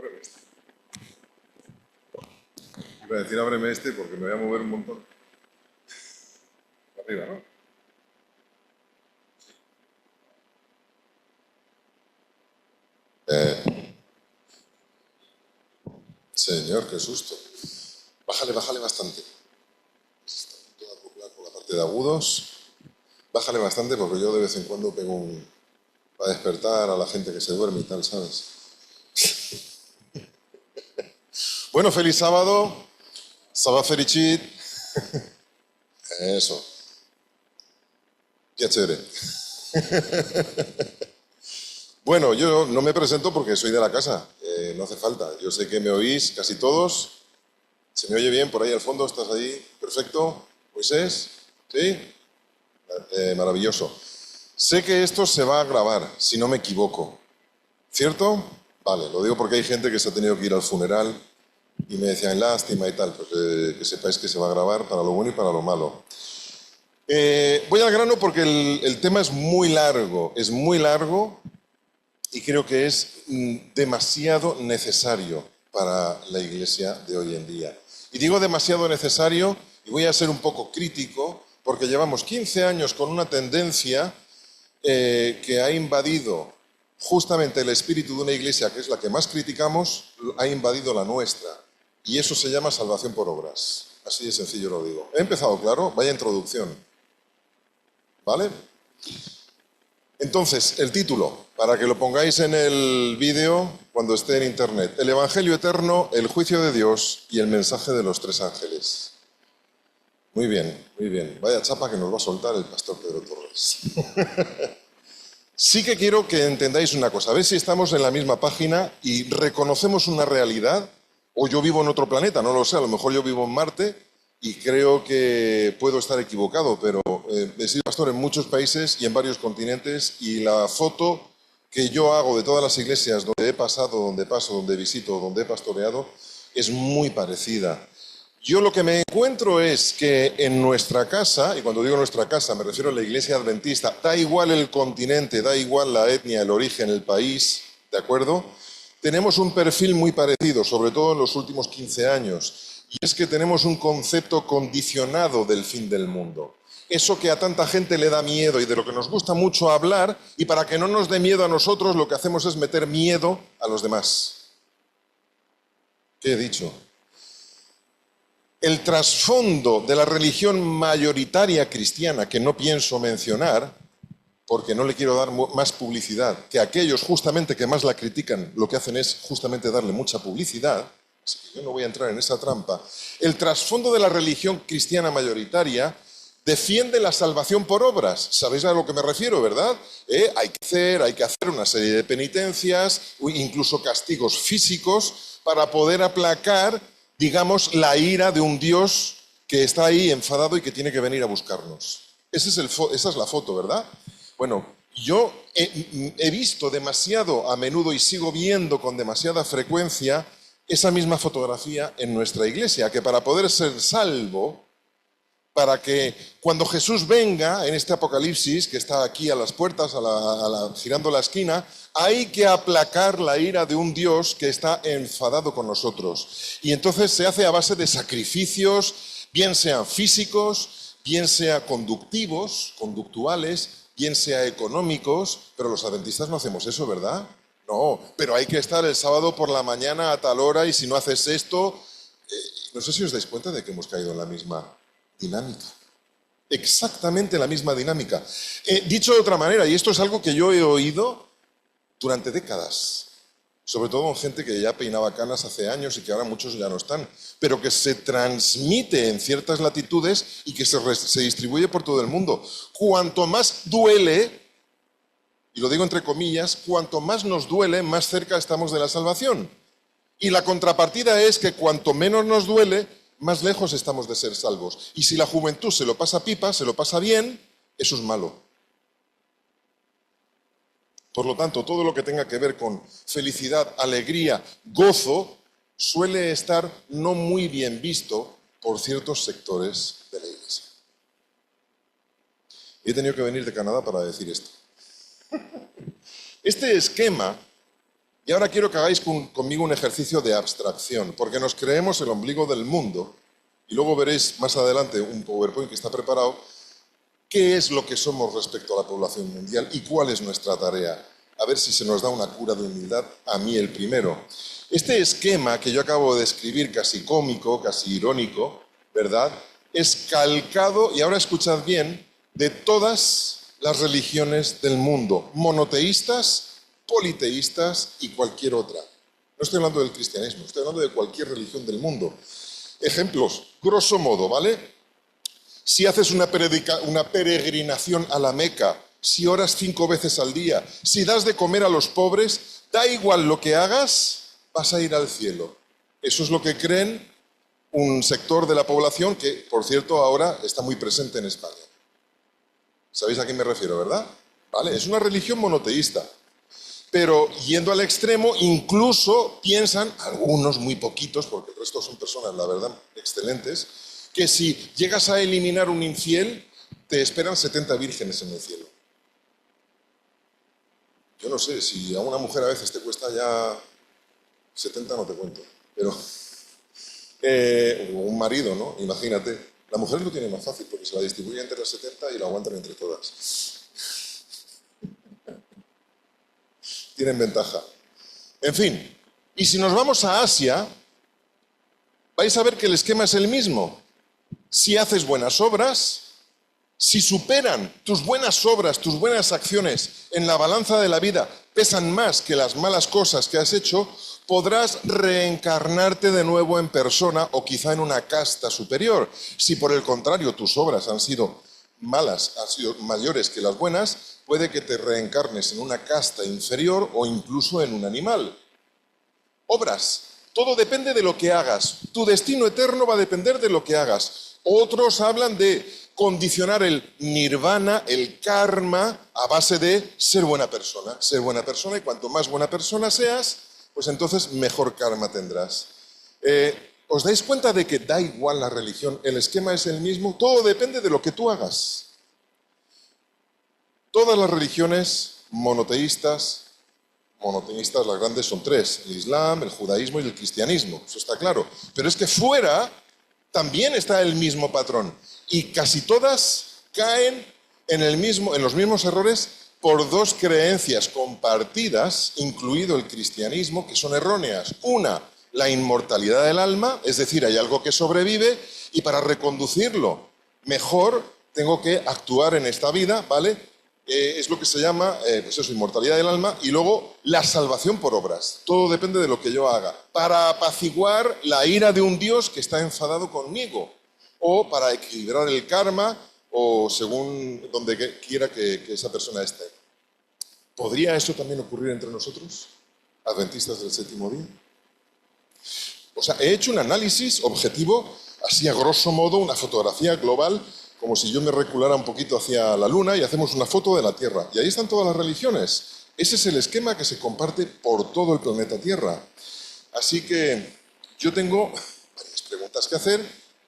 ábreme este. Iba a decir ábreme este porque me voy a mover un montón. Arriba, ¿no? Señor, qué susto. Bájale, bájale bastante. Está a punto de acoplar por la parte de agudos. Bájale bastante porque yo de vez en cuando pego un... para despertar a la gente que se duerme y tal, ¿sabes? Bueno, feliz sábado. Sabbat Fericit. Eso. Piacere. Bueno, yo no me presento porque soy de la casa. No hace falta. Yo sé que me oís casi todos. ¿Se me oye bien por ahí al fondo? ¿Estás ahí? Perfecto. Moisés. ¿Sí? Maravilloso. Sé que esto se va a grabar, si no me equivoco. ¿Cierto? Vale, lo digo porque hay gente que se ha tenido que ir al funeral y me decían lástima y tal, pues que sepáis que se va a grabar para lo bueno y para lo malo. Voy al grano porque el tema es muy largo y creo que es demasiado necesario para la iglesia de hoy en día. Y digo demasiado necesario y voy a ser un poco crítico porque llevamos 15 años con una tendencia que ha invadido justamente el espíritu de una iglesia, que es la que más criticamos, ha invadido la nuestra. Y eso se llama salvación por obras. Así de sencillo lo digo. He empezado, claro, vaya introducción. ¿Vale? Entonces, el título, para que lo pongáis en el vídeo cuando esté en internet. El Evangelio eterno, el juicio de Dios y el mensaje de los tres ángeles. Muy bien, muy bien. Vaya chapa que nos va a soltar el pastor Pedro Torres. Sí que quiero que entendáis una cosa, a ver si estamos en la misma página y reconocemos una realidad, o yo vivo en otro planeta, no lo sé, a lo mejor yo vivo en Marte y creo que puedo estar equivocado, pero he sido pastor en muchos países y en varios continentes y la foto que yo hago de todas las iglesias donde he pasado, donde paso, donde visito, donde he pastoreado, es muy parecida. Yo lo que me encuentro es que en nuestra casa, y cuando digo nuestra casa me refiero a la iglesia adventista, da igual el continente, da igual la etnia, el origen, el país, ¿de acuerdo? Tenemos un perfil muy parecido, sobre todo en los últimos 15 años, y es que tenemos un concepto condicionado del fin del mundo. Eso que a tanta gente le da miedo y de lo que nos gusta mucho hablar, y para que no nos dé miedo a nosotros, lo que hacemos es meter miedo a los demás. ¿Qué he dicho? El trasfondo de la religión mayoritaria cristiana, que no pienso mencionar, porque no le quiero dar más publicidad, que aquellos justamente que más la critican, lo que hacen es justamente darle mucha publicidad, así que yo no voy a entrar en esa trampa. El trasfondo de la religión cristiana mayoritaria defiende la salvación por obras. ¿Sabéis a lo que me refiero, verdad? Hay que hacer una serie de penitencias, incluso castigos físicos, para poder aplacar, digamos, la ira de un Dios que está ahí enfadado y que tiene que venir a buscarnos. Esa es la foto, ¿verdad? Bueno, yo he visto demasiado a menudo y sigo viendo con demasiada frecuencia esa misma fotografía en nuestra iglesia, que para poder ser salvo, para que cuando Jesús venga en este Apocalipsis, que está aquí a las puertas, girando la esquina, hay que aplacar la ira de un Dios que está enfadado con nosotros. Y entonces se hace a base de sacrificios, bien sean físicos, bien sean conductuales, bien sea económicos, pero los adventistas no hacemos eso, ¿verdad? No, pero hay que estar el sábado por la mañana a tal hora y si no haces esto... no sé si os dais cuenta de que hemos caído en la misma dinámica. Exactamente la misma dinámica. Dicho de otra manera, y esto es algo que yo he oído durante décadas, sobre todo en gente que ya peinaba canas hace años y que ahora muchos ya no están, pero que se transmite en ciertas latitudes y que se distribuye por todo el mundo. Cuanto más duele, y lo digo entre comillas, cuanto más nos duele, más cerca estamos de la salvación. Y la contrapartida es que cuanto menos nos duele, más lejos estamos de ser salvos. Y si la juventud se lo pasa pipa, se lo pasa bien, eso es malo. Por lo tanto, todo lo que tenga que ver con felicidad, alegría, gozo, suele estar no muy bien visto por ciertos sectores de la iglesia. Y he tenido que venir de Canadá para decir esto. Este esquema Y ahora quiero que hagáis conmigo un ejercicio de abstracción, porque nos creemos el ombligo del mundo. Y luego veréis más adelante un PowerPoint que está preparado, qué es lo que somos respecto a la población mundial y cuál es nuestra tarea. A ver si se nos da una cura de humildad, a mí el primero. Este esquema que yo acabo de escribir, casi cómico, casi irónico, ¿verdad?, es calcado, y ahora escuchad bien, de todas las religiones del mundo, monoteístas, politeístas y cualquier otra. No estoy hablando del cristianismo, estoy hablando de cualquier religión del mundo. Ejemplos, grosso modo, ¿vale? Si haces una peregrinación a la Meca, si oras 5 veces al día, si das de comer a los pobres, da igual lo que hagas, vas a ir al cielo. Eso es lo que creen un sector de la población que, por cierto, ahora está muy presente en España. ¿Sabéis a qué me refiero, verdad? ¿Vale? Es una religión monoteísta. Pero yendo al extremo, incluso piensan, algunos muy poquitos, porque el resto son personas, la verdad, excelentes, que si llegas a eliminar un infiel, te esperan 70 vírgenes en el cielo. Yo no sé, si a una mujer a veces te cuesta ya 70, no te cuento, pero... o un marido, ¿no? Imagínate. La mujer lo tiene más fácil porque se la distribuye entre las 70 y la aguantan entre todas. Tienen ventaja. En fin, y si nos vamos a Asia, vais a ver que el esquema es el mismo. Si haces buenas obras, si superan tus buenas obras, tus buenas acciones en la balanza de la vida, pesan más que las malas cosas que has hecho, podrás reencarnarte de nuevo en persona o quizá en una casta superior. Si por el contrario tus obras han sido malas, han sido mayores que las buenas, puede que te reencarnes en una casta inferior o incluso en un animal. Obras. Todo depende de lo que hagas. Tu destino eterno va a depender de lo que hagas. Otros hablan de condicionar el nirvana, el karma, a base de ser buena persona. Ser buena persona, y cuanto más buena persona seas, pues entonces mejor karma tendrás. ¿Os dais cuenta de que da igual la religión? El esquema es el mismo. Todo depende de lo que tú hagas. Todas las religiones monoteístas las grandes son 3, el Islam, el judaísmo y el cristianismo, eso está claro. Pero es que fuera también está el mismo patrón y casi todas caen en los mismos errores por 2 creencias compartidas, incluido el cristianismo, que son erróneas. Una, la inmortalidad del alma, es decir, hay algo que sobrevive y para reconducirlo mejor tengo que actuar en esta vida, ¿vale? Es lo que se llama, pues eso, inmortalidad del alma, y luego la salvación por obras. Todo depende de lo que yo haga. Para apaciguar la ira de un Dios que está enfadado conmigo, o para equilibrar el karma, o según donde quiera que esa persona esté. ¿Podría eso también ocurrir entre nosotros, adventistas del séptimo día? O sea, he hecho un análisis objetivo, así a grosso modo, una fotografía global, como si yo me reculara un poquito hacia la Luna y hacemos una foto de la Tierra. Y ahí están todas las religiones. Ese es el esquema que se comparte por todo el planeta Tierra. Así que yo tengo varias preguntas que hacer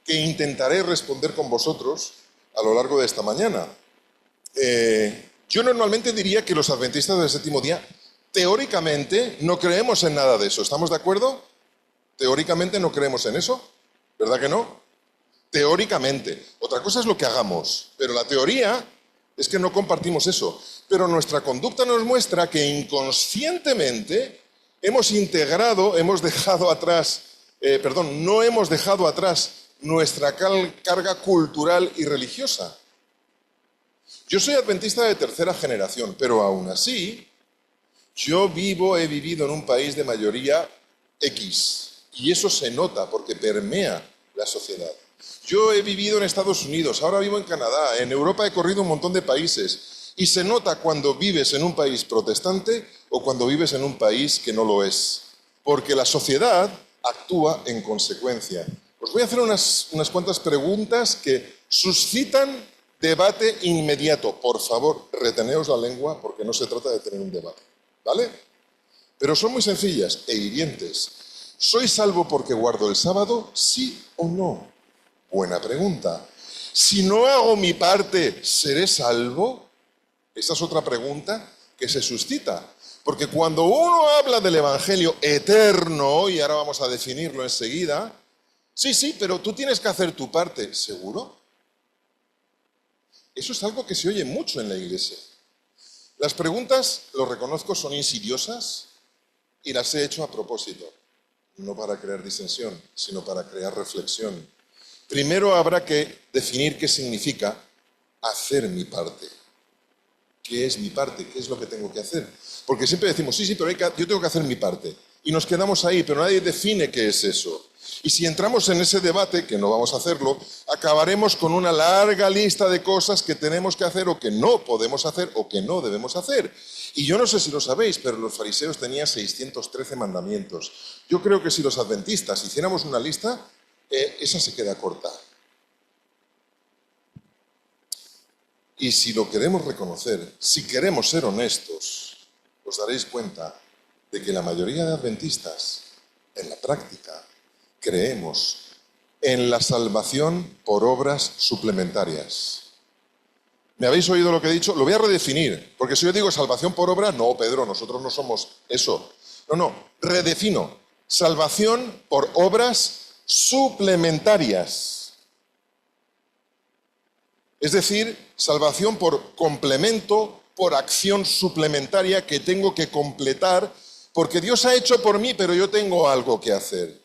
que intentaré responder con vosotros a lo largo de esta mañana. Yo normalmente diría que los adventistas del séptimo día, teóricamente, no creemos en nada de eso. ¿Estamos de acuerdo? Teóricamente no creemos en eso. ¿Verdad que no? Teóricamente. Otra cosa es lo que hagamos, pero la teoría es que no compartimos eso. Pero nuestra conducta nos muestra que inconscientemente hemos integrado, no hemos dejado atrás nuestra carga cultural y religiosa. Yo soy adventista de 3ª generación, pero aún así, he vivido en un país de mayoría X, y eso se nota porque permea la sociedad. Yo he vivido en Estados Unidos, ahora vivo en Canadá, en Europa he corrido un montón de países y se nota cuando vives en un país protestante o cuando vives en un país que no lo es, porque la sociedad actúa en consecuencia. Os voy a hacer unas cuantas preguntas que suscitan debate inmediato. Por favor, reteneos la lengua porque no se trata de tener un debate, ¿vale? Pero son muy sencillas e hirientes. ¿Soy salvo porque guardo el sábado? ¿Sí o no? Buena pregunta. Si no hago mi parte, ¿seré salvo? Esa es otra pregunta que se suscita. Porque cuando uno habla del Evangelio eterno, y ahora vamos a definirlo enseguida, sí, pero tú tienes que hacer tu parte, ¿seguro? Eso es algo que se oye mucho en la iglesia. Las preguntas, lo reconozco, son insidiosas y las he hecho a propósito, no para crear disensión, sino para crear reflexión. Primero habrá que definir qué significa hacer mi parte. ¿Qué es mi parte? ¿Qué es lo que tengo que hacer? Porque siempre decimos, sí, pero yo tengo que hacer mi parte. Y nos quedamos ahí, pero nadie define qué es eso. Y si entramos en ese debate, que no vamos a hacerlo, acabaremos con una larga lista de cosas que tenemos que hacer o que no podemos hacer o que no debemos hacer. Y yo no sé si lo sabéis, pero los fariseos tenían 613 mandamientos. Yo creo que si los adventistas hiciéramos una lista, esa se queda corta. Y si lo queremos reconocer, si queremos ser honestos, os daréis cuenta de que la mayoría de adventistas, en la práctica, creemos en la salvación por obras suplementarias. ¿Me habéis oído lo que he dicho? Lo voy a redefinir, porque si yo digo salvación por obra, no, Pedro, nosotros no somos eso. No, redefino. Salvación por obras suplementarias. Es decir, salvación por complemento, por acción suplementaria que tengo que completar, porque Dios ha hecho por mí, pero yo tengo algo que hacer.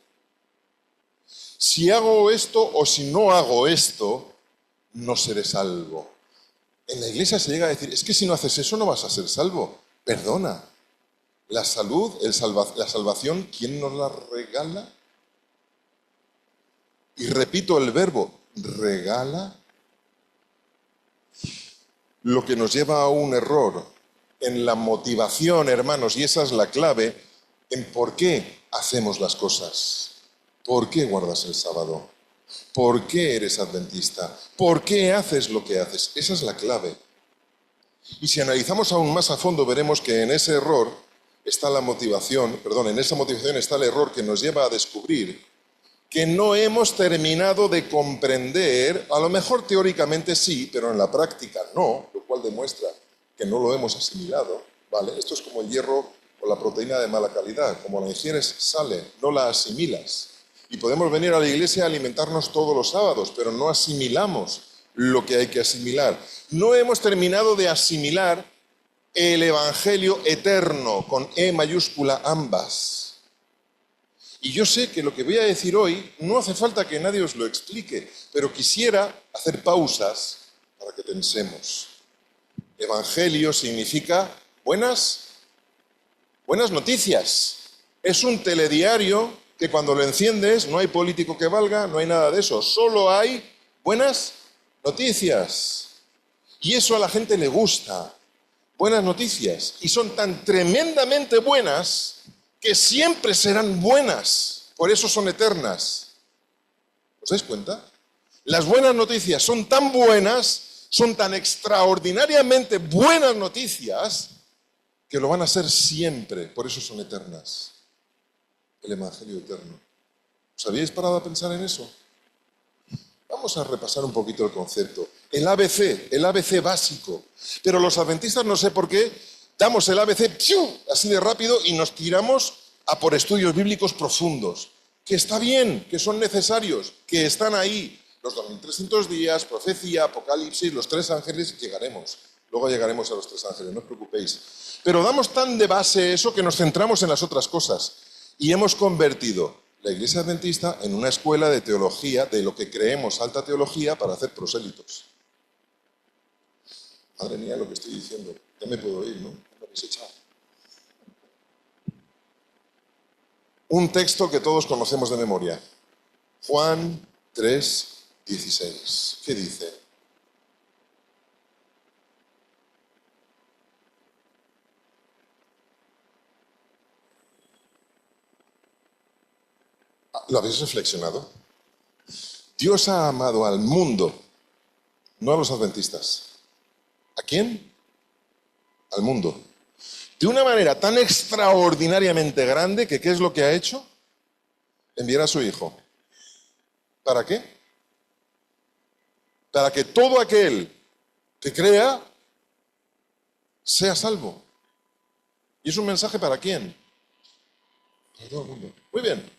Si hago esto o si no hago esto, no seré salvo. En la iglesia se llega a decir, es que si no haces eso no vas a ser salvo. Perdona, la salud, la salvación, ¿quién nos la regala? Y repito el verbo, regala. Lo que nos lleva a un error en la motivación, hermanos, y esa es la clave, en por qué hacemos las cosas. ¿Por qué guardas el sábado? ¿Por qué eres adventista? ¿Por qué haces lo que haces? Esa es la clave. Y si analizamos aún más a fondo, veremos que en ese error está la motivación, en esa motivación está el error que nos lleva a descubrir que no hemos terminado de comprender, a lo mejor teóricamente sí, pero en la práctica no, lo cual demuestra que no lo hemos asimilado, ¿vale? Esto es como el hierro o la proteína de mala calidad, como la ingieres sale, no la asimilas. Y podemos venir a la iglesia a alimentarnos todos los sábados, pero no asimilamos lo que hay que asimilar. No hemos terminado de asimilar el Evangelio eterno, con E mayúscula ambas. Y yo sé que lo que voy a decir hoy no hace falta que nadie os lo explique, pero quisiera hacer pausas para que pensemos. Evangelio significa buenas noticias. Es un telediario que cuando lo enciendes no hay político que valga, no hay nada de eso. Solo hay buenas noticias. Y eso a la gente le gusta. Buenas noticias. Y son tan tremendamente buenas que siempre serán buenas, por eso son eternas. ¿Os dais cuenta? Las buenas noticias son tan buenas, son tan extraordinariamente buenas noticias, que lo van a ser siempre, por eso son eternas. El Evangelio eterno. ¿Os habíais parado a pensar en eso? Vamos a repasar un poquito el concepto. El ABC básico. Pero los adventistas, no sé por qué, damos el ABC así de rápido y nos tiramos a por estudios bíblicos profundos, que está bien, que son necesarios, que están ahí. Los 2300 días, profecía, Apocalipsis, los 3 ángeles, llegaremos. Luego llegaremos a los 3 ángeles, no os preocupéis. Pero damos tan de base eso que nos centramos en las otras cosas. Y hemos convertido la Iglesia Adventista en una escuela de teología, de lo que creemos alta teología, para hacer prosélitos. Madre mía, lo que estoy diciendo. Ya me puedo ir, ¿no? Me habéis echado. Un texto que todos conocemos de memoria. Juan 3:16. ¿Qué dice? ¿Lo habéis reflexionado? Dios ha amado al mundo, no a los adventistas. ¿A quién? Al mundo. De una manera tan extraordinariamente grande que ¿qué es lo que ha hecho? Enviar a su Hijo. ¿Para qué? Para que todo aquel que crea sea salvo. ¿Y es un mensaje para quién? Para todo el mundo. Muy bien.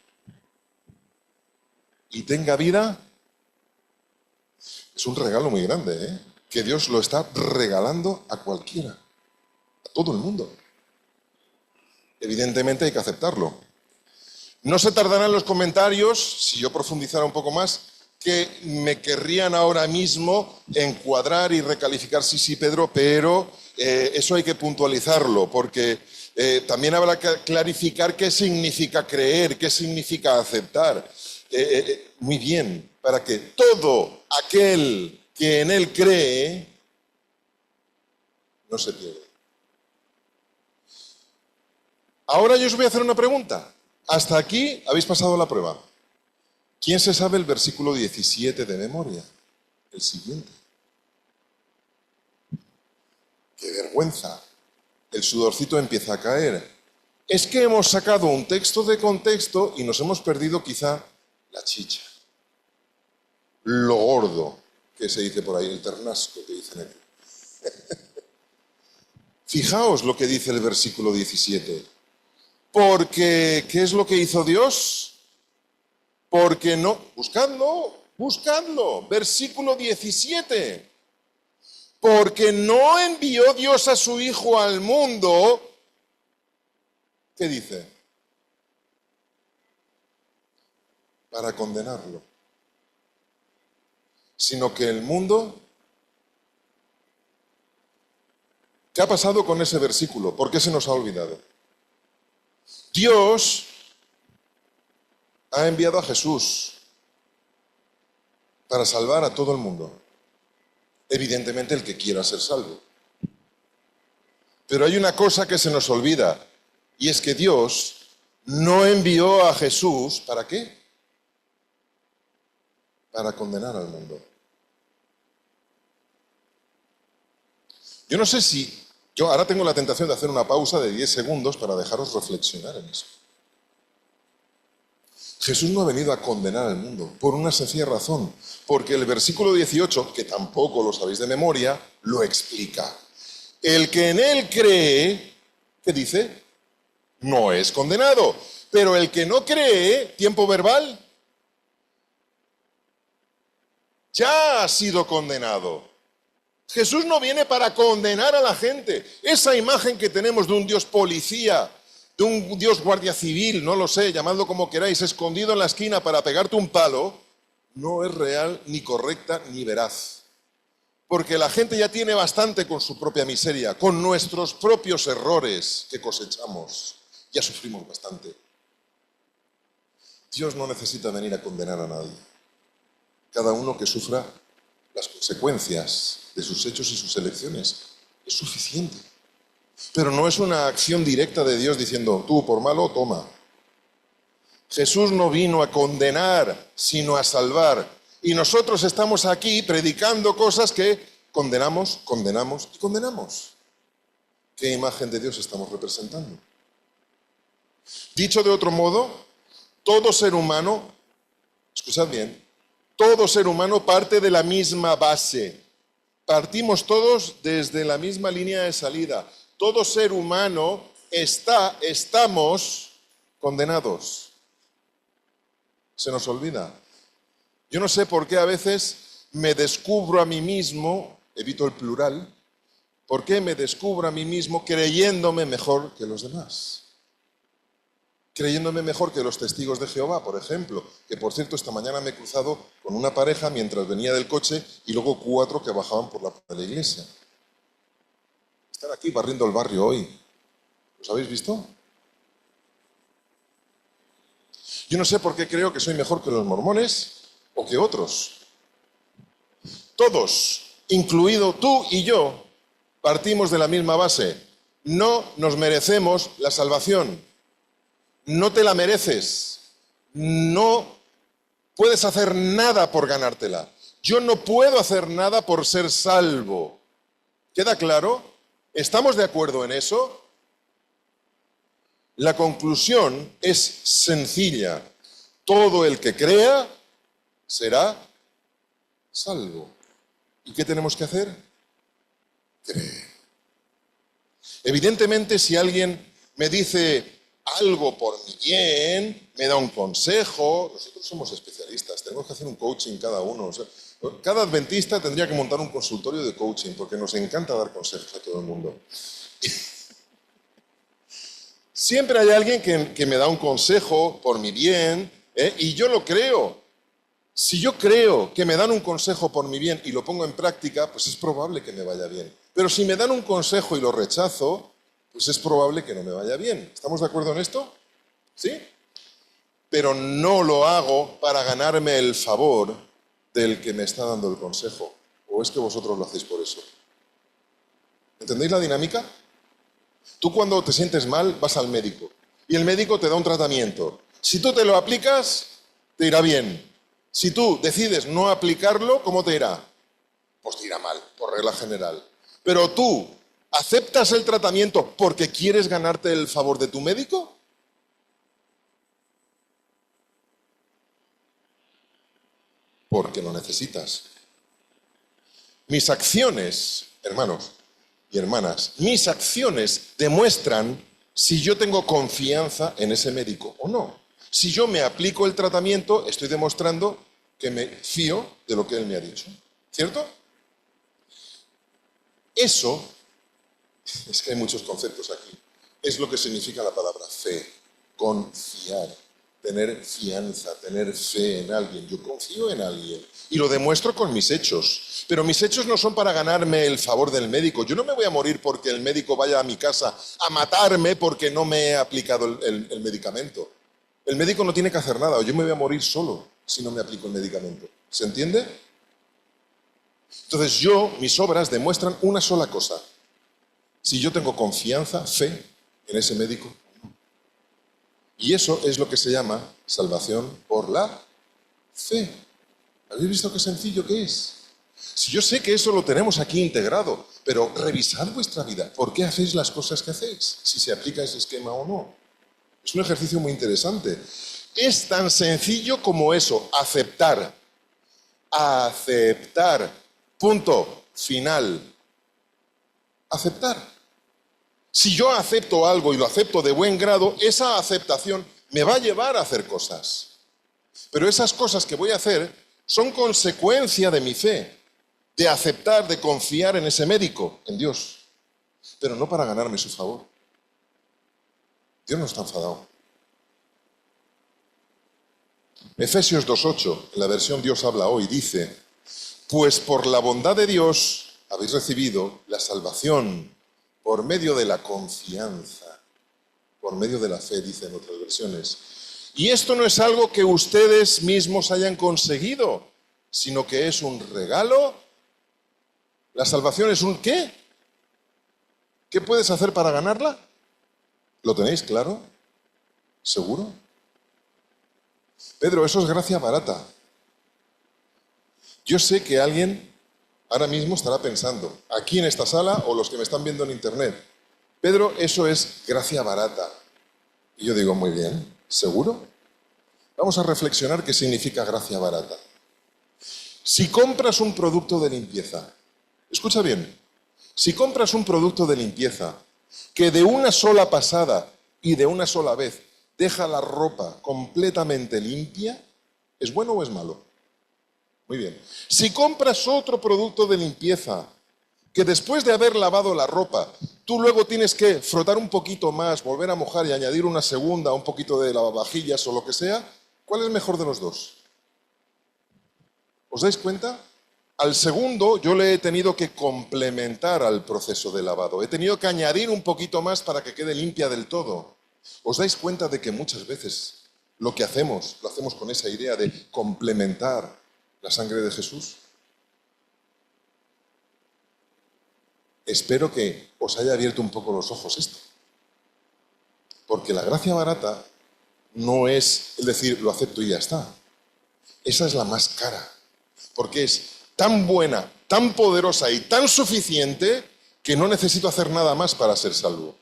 Y tenga vida es un regalo muy grande, ¿eh? Que Dios lo está regalando a cualquiera, a todo el mundo. Evidentemente hay que aceptarlo. No se tardarán los comentarios, si yo profundizara un poco más, que me querrían ahora mismo encuadrar y recalificar, sí, Pedro, pero eso hay que puntualizarlo, porque también habrá que clarificar qué significa creer, qué significa aceptar. Muy bien, para que todo aquel que en él cree no se pierda. Ahora yo os voy a hacer una pregunta. Hasta aquí habéis pasado la prueba. ¿Quién se sabe el versículo 17 de memoria? El siguiente. ¡Qué vergüenza! El sudorcito empieza a caer. Es que hemos sacado un texto de contexto y nos hemos perdido quizá la chicha. Lo gordo, que se dice por ahí, el ternasco que dicen aquí. Fijaos lo que dice el versículo 17. Porque, ¿qué es lo que hizo Dios? Porque no, buscadlo, versículo 17. Porque no envió Dios a su Hijo al mundo, ¿qué dice? Para condenarlo. Sino que el mundo... ¿Qué ha pasado con ese versículo? ¿Por qué se nos ha olvidado? Dios ha enviado a Jesús para salvar a todo el mundo. Evidentemente el que quiera ser salvo. Pero hay una cosa que se nos olvida, y es que Dios no envió a Jesús, ¿para qué? Para condenar al mundo. Yo no sé si... Yo ahora tengo la tentación de hacer una pausa de 10 segundos para dejaros reflexionar en eso. Jesús no ha venido a condenar al mundo, por una sencilla razón, porque el versículo 18, que tampoco lo sabéis de memoria, lo explica. El que en él cree, ¿qué dice? No es condenado. Pero el que no cree, tiempo verbal, ya ha sido condenado. Jesús no viene para condenar a la gente. Esa imagen que tenemos de un Dios policía, de un Dios guardia civil, no lo sé, llamadlo como queráis, escondido en la esquina para pegarte un palo, no es real, ni correcta, ni veraz. Porque la gente ya tiene bastante con su propia miseria, con nuestros propios errores que cosechamos. Ya sufrimos bastante. Dios no necesita venir a condenar a nadie. Cada uno que sufra las consecuencias de sus hechos y sus elecciones es suficiente. Pero no es una acción directa de Dios diciendo, tú por malo, toma. Jesús no vino a condenar, sino a salvar. Y nosotros estamos aquí predicando cosas que condenamos y condenamos. ¿Qué imagen de Dios estamos representando? Dicho de otro modo, todo ser humano, escuchad bien, todo ser humano parte de la misma base. Partimos todos desde la misma línea de salida. Todo ser humano estamos condenados. Se nos olvida. Yo no sé por qué a veces me descubro a mí mismo, evito el plural, por qué me descubro a mí mismo creyéndome mejor que los demás. Creyéndome mejor que los testigos de Jehová, por ejemplo, que por cierto esta mañana me he cruzado con una pareja mientras venía del coche y luego 4 que bajaban por la puerta de la iglesia. Están aquí barriendo el barrio hoy. ¿Los habéis visto? Yo no sé por qué creo que soy mejor que los mormones o que otros. Todos, incluido tú y yo, partimos de la misma base. No nos merecemos la salvación. No te la mereces. No puedes hacer nada por ganártela. Yo no puedo hacer nada por ser salvo. ¿Queda claro? ¿Estamos de acuerdo en eso? La conclusión es sencilla. Todo el que crea será salvo. ¿Y qué tenemos que hacer? Creer. Evidentemente, si alguien me dice algo por mi bien, me da un consejo. Nosotros somos especialistas, tenemos que hacer un coaching cada uno. O sea, cada adventista tendría que montar un consultorio de coaching porque nos encanta dar consejos a todo el mundo. Siempre hay alguien que me da un consejo por mi bien, y yo lo creo. Si yo creo que me dan un consejo por mi bien y lo pongo en práctica, pues es probable que me vaya bien. Pero si me dan un consejo y lo rechazo, pues es probable que no me vaya bien. ¿Estamos de acuerdo en esto? ¿Sí? Pero no lo hago para ganarme el favor del que me está dando el consejo. ¿O es que vosotros lo hacéis por eso? ¿Entendéis la dinámica? Tú cuando te sientes mal vas al médico y el médico te da un tratamiento. Si tú te lo aplicas, te irá bien. Si tú decides no aplicarlo, ¿cómo te irá? Pues te irá mal, por regla general. Pero tú, ¿aceptas el tratamiento porque quieres ganarte el favor de tu médico? Porque lo necesitas. Mis acciones, hermanos y hermanas, mis acciones demuestran si yo tengo confianza en ese médico o no. Si yo me aplico el tratamiento, estoy demostrando que me fío de lo que él me ha dicho. ¿Cierto? Eso, es que hay muchos conceptos aquí, es lo que significa la palabra fe, confiar, tener fianza, tener fe en alguien. Yo confío en alguien y lo demuestro con mis hechos. Pero mis hechos no son para ganarme el favor del médico. Yo no me voy a morir porque el médico vaya a mi casa a matarme porque no me he aplicado el medicamento. El médico no tiene que hacer nada, o yo me voy a morir solo si no me aplico el medicamento. ¿Se entiende? Entonces mis obras demuestran una sola cosa. Si yo tengo confianza, fe en ese médico. Y eso es lo que se llama salvación por la fe. ¿Habéis visto qué sencillo que es? Si yo sé que eso lo tenemos aquí integrado, pero revisad vuestra vida. ¿Por qué hacéis las cosas que hacéis? Si se aplica ese esquema o no. Es un ejercicio muy interesante. Es tan sencillo como eso, aceptar. Aceptar. Punto final. Aceptar. Si yo acepto algo y lo acepto de buen grado, esa aceptación me va a llevar a hacer cosas. Pero esas cosas que voy a hacer son consecuencia de mi fe, de aceptar, de confiar en ese médico, en Dios, pero no para ganarme su favor. Dios no está enfadado. Efesios 2:8, en la versión Dios habla hoy, dice: pues por la bondad de Dios habéis recibido la salvación por medio de la confianza, por medio de la fe, dice en otras versiones. Y esto no es algo que ustedes mismos hayan conseguido, sino que es un regalo. ¿La salvación es un qué? ¿Qué puedes hacer para ganarla? ¿Lo tenéis claro? ¿Seguro? Pedro, eso es gracia barata. Yo sé que alguien ahora mismo estará pensando, aquí en esta sala o los que me están viendo en internet, Pedro, eso es gracia barata. Y yo digo, muy bien, ¿seguro? Vamos a reflexionar qué significa gracia barata. Si compras un producto de limpieza, escucha bien, si compras un producto de limpieza que de una sola pasada y de una sola vez deja la ropa completamente limpia, ¿es bueno o es malo? Muy bien. Si compras otro producto de limpieza que después de haber lavado la ropa, tú luego tienes que frotar un poquito más, volver a mojar y añadir una segunda, un poquito de lavavajillas o lo que sea, ¿cuál es mejor de los dos? ¿Os dais cuenta? Al segundo yo le he tenido que complementar al proceso de lavado. He tenido que añadir un poquito más para que quede limpia del todo. ¿Os dais cuenta de que muchas veces lo que hacemos, lo hacemos con esa idea de complementar la sangre de Jesús? Espero que os haya abierto un poco los ojos esto. Porque la gracia barata no es el decir, lo acepto y ya está. Esa es la más cara. Porque es tan buena, tan poderosa y tan suficiente que no necesito hacer nada más para ser salvo.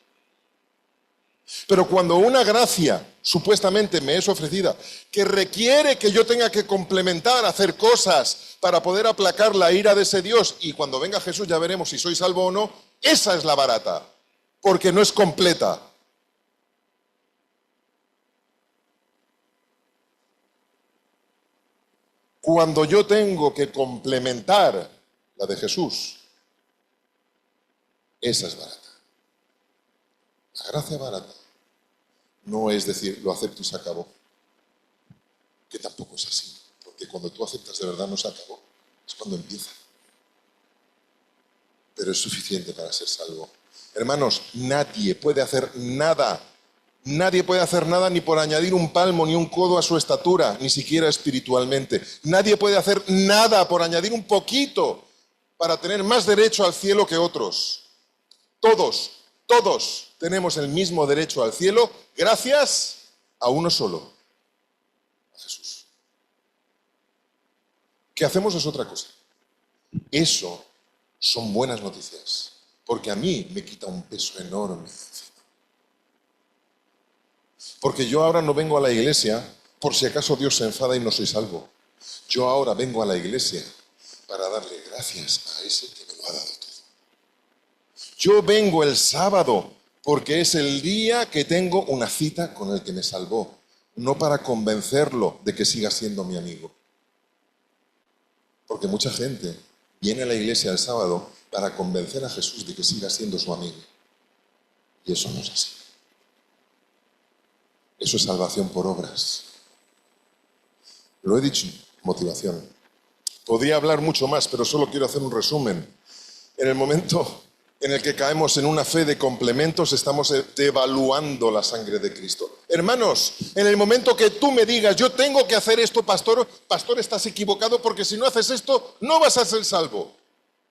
Pero cuando una gracia supuestamente me es ofrecida, que requiere que yo tenga que complementar, hacer cosas para poder aplacar la ira de ese Dios, y cuando venga Jesús ya veremos si soy salvo o no, esa es la barata, porque no es completa. Cuando yo tengo que complementar la de Jesús, esa es barata. La gracia barata no es decir, lo acepto y se acabó. Que tampoco es así. Porque cuando tú aceptas de verdad no se acabó. Es cuando empieza. Pero es suficiente para ser salvo. Hermanos, nadie puede hacer nada. Nadie puede hacer nada ni por añadir un palmo ni un codo a su estatura, ni siquiera espiritualmente. Nadie puede hacer nada por añadir un poquito para tener más derecho al cielo que otros. Todos tenemos el mismo derecho al cielo gracias a uno solo, a Jesús. ¿Qué hacemos? Es otra cosa. Eso son buenas noticias, porque a mí me quita un peso enorme. Porque yo ahora no vengo a la iglesia por si acaso Dios se enfada y no soy salvo. Yo ahora vengo a la iglesia para darle gracias a ese que me lo ha dado todo. Yo vengo el sábado porque es el día que tengo una cita con el que me salvó, no para convencerlo de que siga siendo mi amigo. Porque mucha gente viene a la iglesia el sábado para convencer a Jesús de que siga siendo su amigo. Y eso no es así. Eso es salvación por obras. Lo he dicho, motivación. Podría hablar mucho más, pero solo quiero hacer un resumen. En el momento en el que caemos en una fe de complementos, estamos devaluando la sangre de Cristo. Hermanos, en el momento que tú me digas, yo tengo que hacer esto, pastor, estás equivocado, porque si no haces esto, no vas a ser salvo.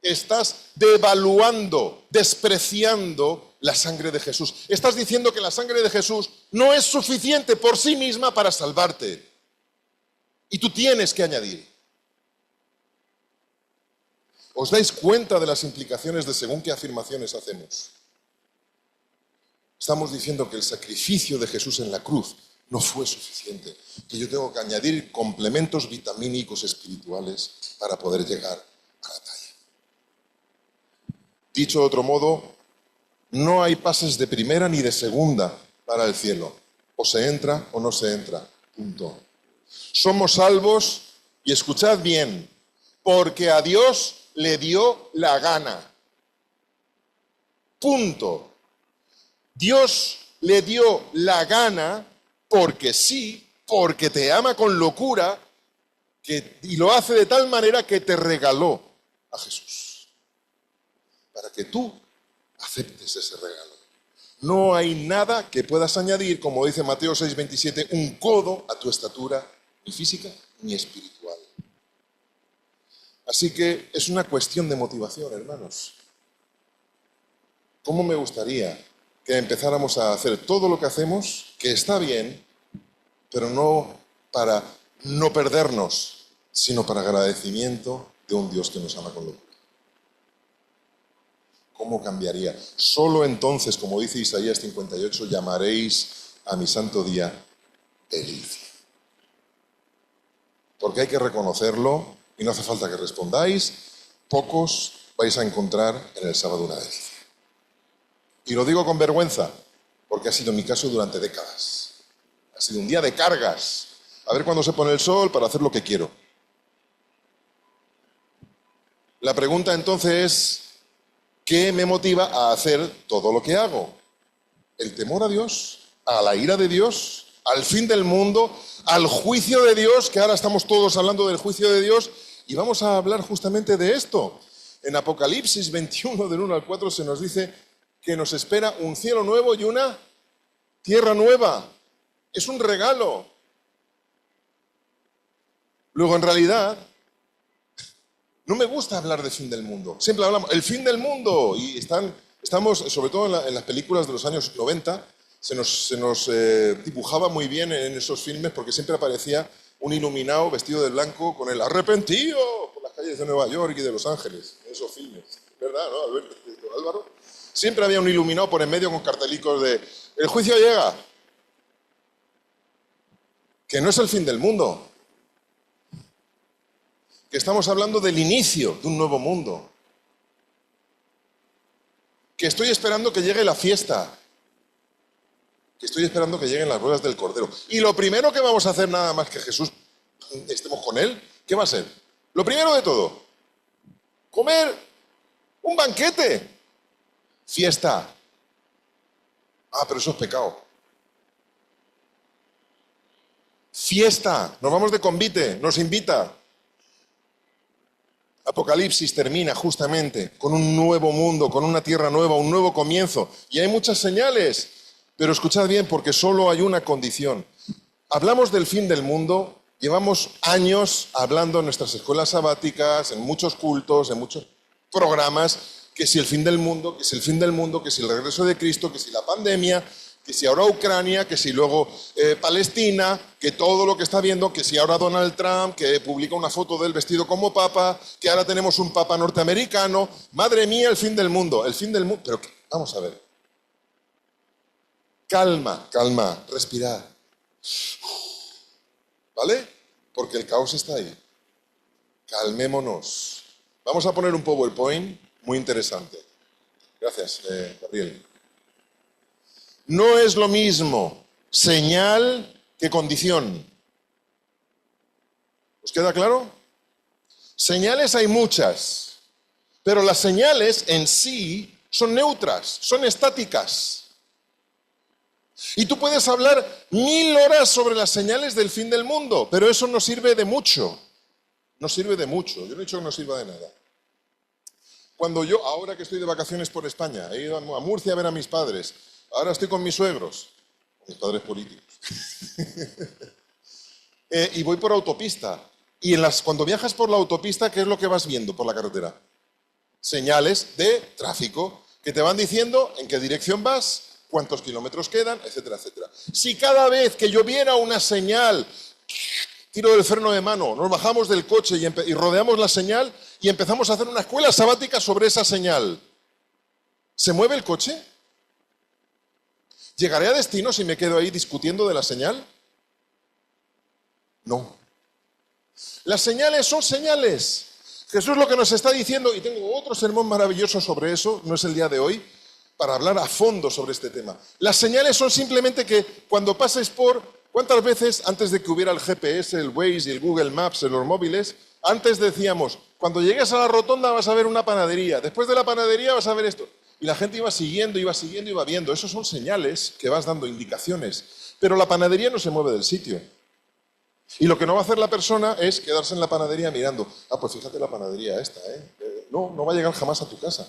Estás devaluando, despreciando la sangre de Jesús. Estás diciendo que la sangre de Jesús no es suficiente por sí misma para salvarte. Y tú tienes que añadir. ¿Os dais cuenta de las implicaciones de según qué afirmaciones hacemos? Estamos diciendo que el sacrificio de Jesús en la cruz no fue suficiente, que yo tengo que añadir complementos vitamínicos espirituales para poder llegar a la talla. Dicho de otro modo, no hay pases de primera ni de segunda para el cielo. O se entra o no se entra. Punto. Somos salvos, y escuchad bien, porque a Dios le dio la gana. Punto. Dios le dio la gana porque sí, porque te ama con locura, y lo hace de tal manera que te regaló a Jesús. Para que tú aceptes ese regalo. No hay nada que puedas añadir, como dice Mateo 6:27, un codo a tu estatura, ni física ni espiritual. Así que es una cuestión de motivación, hermanos. ¿Cómo me gustaría que empezáramos a hacer todo lo que hacemos, que está bien, pero no para no perdernos, sino para agradecimiento de un Dios que nos ama con locura? ¿Cómo cambiaría? Solo entonces, como dice Isaías 58, llamaréis a mi santo día delicia. Porque hay que reconocerlo, y no hace falta que respondáis, pocos vais a encontrar en el sábado una delicia. Y lo digo con vergüenza, porque ha sido mi caso durante décadas. Ha sido un día de cargas. A ver cuándo se pone el sol para hacer lo que quiero. La pregunta entonces es, ¿qué me motiva a hacer todo lo que hago? ¿El temor a Dios? ¿A la ira de Dios? ¿Al fin del mundo? ¿Al juicio de Dios? Que ahora estamos todos hablando del juicio de Dios. Y vamos a hablar justamente de esto. En Apocalipsis 21, del 1 al 4, se nos dice que nos espera un cielo nuevo y una tierra nueva. Es un regalo. Luego, en realidad, no me gusta hablar de fin del mundo. Siempre hablamos, el fin del mundo. Y estamos, sobre todo en las películas de los años 90, se nos dibujaba muy bien en esos filmes, porque siempre aparecía un iluminado vestido de blanco con el arrepentido por las calles de Nueva York y de Los Ángeles, en esos filmes. ¿Verdad, no, Alberto, Álvaro? Siempre había un iluminado por en medio con cartelicos de «El juicio llega». Que no es el fin del mundo. Que estamos hablando del inicio de un nuevo mundo. Que estoy esperando que llegue la fiesta. Que estoy esperando que lleguen las bodas del Cordero. Y lo primero que vamos a hacer, nada más que Jesús estemos con Él, ¿Qué va a ser? Lo primero de todo, comer un banquete. Fiesta. Ah, pero eso es pecado. Fiesta. Nos vamos de convite. Nos invita. Apocalipsis termina justamente con un nuevo mundo, con una tierra nueva, un nuevo comienzo. Y hay muchas señales. Pero escuchad bien, porque solo hay una condición. Hablamos del fin del mundo. Llevamos años hablando en nuestras escuelas sabáticas, en muchos cultos, en muchos programas, que si el fin del mundo, que si el fin del mundo, que si el regreso de Cristo, que si la pandemia, que si ahora Ucrania, que si luego Palestina, que todo lo que está viendo, que si ahora Donald Trump, que publica una foto del vestido como papa, que ahora tenemos un papa norteamericano. Madre mía, el fin del mundo, el fin del mundo. Pero vamos a ver. Calma, calma, respirad. ¿Vale? Porque el caos está ahí. Calmémonos. Vamos a poner un PowerPoint muy interesante. Gracias, Gabriel. No es lo mismo señal que condición. ¿Os queda claro? Señales hay muchas, pero las señales en sí son neutras, son estáticas. Y tú puedes hablar 1000 horas sobre las señales del fin del mundo, pero eso no sirve de mucho. No sirve de mucho. Yo no he dicho que no sirva de nada. Cuando yo, ahora que estoy de vacaciones por España, he ido a Murcia a ver a mis padres, ahora estoy con mis suegros, mis padres políticos, y voy por autopista. Y cuando viajas por la autopista, ¿qué es lo que vas viendo por la carretera? Señales de tráfico que te van diciendo en qué dirección vas, cuántos kilómetros quedan, etcétera, etcétera. Si cada vez que yo viera una señal, tiro del freno de mano, nos bajamos del coche y rodeamos la señal y empezamos a hacer una escuela sabática sobre esa señal, ¿se mueve el coche? ¿Llegaré a destino si me quedo ahí discutiendo de la señal? No. Las señales son señales. Jesús lo que nos está diciendo, y tengo otro sermón maravilloso sobre eso, no es el día de hoy, para hablar a fondo sobre este tema. Las señales son simplemente que cuando pases por... ¿Cuántas veces antes de que hubiera el GPS, el Waze y el Google Maps en los móviles, antes decíamos, cuando llegues a la rotonda vas a ver una panadería, después de la panadería vas a ver esto? Y la gente iba siguiendo, iba viendo. Esos son señales que vas dando, indicaciones. Pero la panadería no se mueve del sitio. Y lo que no va a hacer la persona es quedarse en la panadería mirando. Ah, pues fíjate la panadería esta, ¿eh? No va a llegar jamás a tu casa.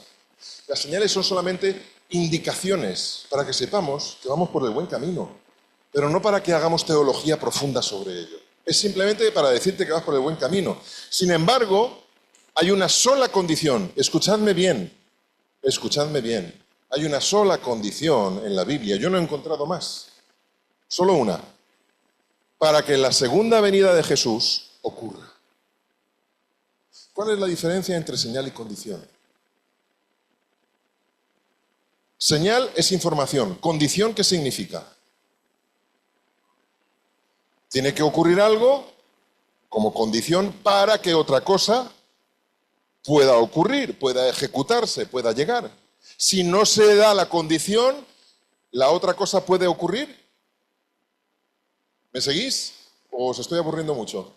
Las señales son solamente indicaciones para que sepamos que vamos por el buen camino, pero no para que hagamos teología profunda sobre ello. Es simplemente para decirte que vas por el buen camino. Sin embargo, hay una sola condición. Escuchadme bien. Escuchadme bien. Hay una sola condición en la Biblia. Yo no he encontrado más. Solo una. Para que la segunda venida de Jesús ocurra. ¿Cuál es la diferencia entre señal y condición? Señal es información. Condición, ¿qué significa? Tiene que ocurrir algo como condición para que otra cosa pueda ocurrir, pueda ejecutarse, pueda llegar. Si no se da la condición, ¿la otra cosa puede ocurrir? ¿Me seguís? ¿O os estoy aburriendo mucho?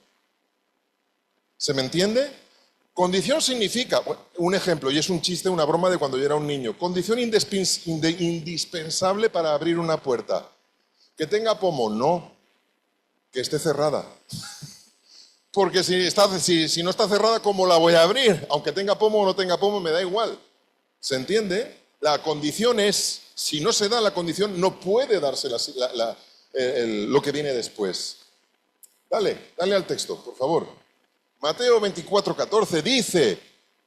¿Se me entiende? Condición significa, un ejemplo, y es un chiste, una broma de cuando yo era un niño. Condición indispensable para abrir una puerta. Que tenga pomo, no. Que esté cerrada. Porque si no está cerrada, ¿cómo la voy a abrir? Aunque tenga pomo o no tenga pomo, me da igual. ¿Se entiende? La condición es, si no se da la condición, no puede darse lo que viene después. Dale al texto, por favor. Mateo 24:14 dice,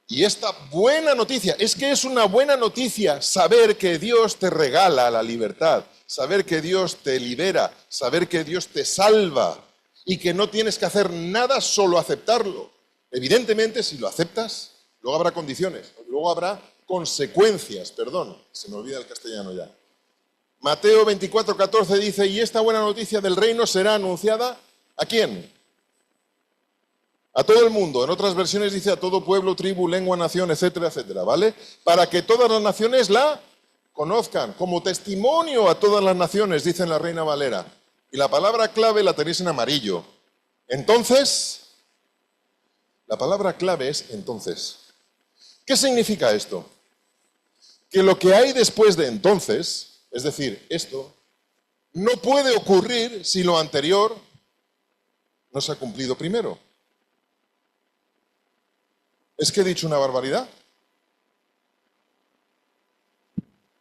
y esta buena noticia, es que es una buena noticia saber que Dios te regala la libertad, saber que Dios te libera, saber que Dios te salva y que no tienes que hacer nada, solo aceptarlo. Evidentemente, si lo aceptas, luego habrá condiciones, luego habrá consecuencias, perdón, se me olvida el castellano ya. Mateo 24:14 dice, y esta buena noticia del reino será anunciada, ¿a quién? A todo el mundo. En otras versiones dice a todo pueblo, tribu, lengua, nación, etcétera, etcétera, ¿vale? Para que todas las naciones la conozcan, como testimonio a todas las naciones, dice en la Reina Valera. Y la palabra clave la tenéis en amarillo. Entonces, La palabra clave es entonces. ¿Qué significa esto? Que lo que hay después de entonces, es decir, esto, no puede ocurrir si lo anterior no se ha cumplido primero. ¿Es que he dicho una barbaridad?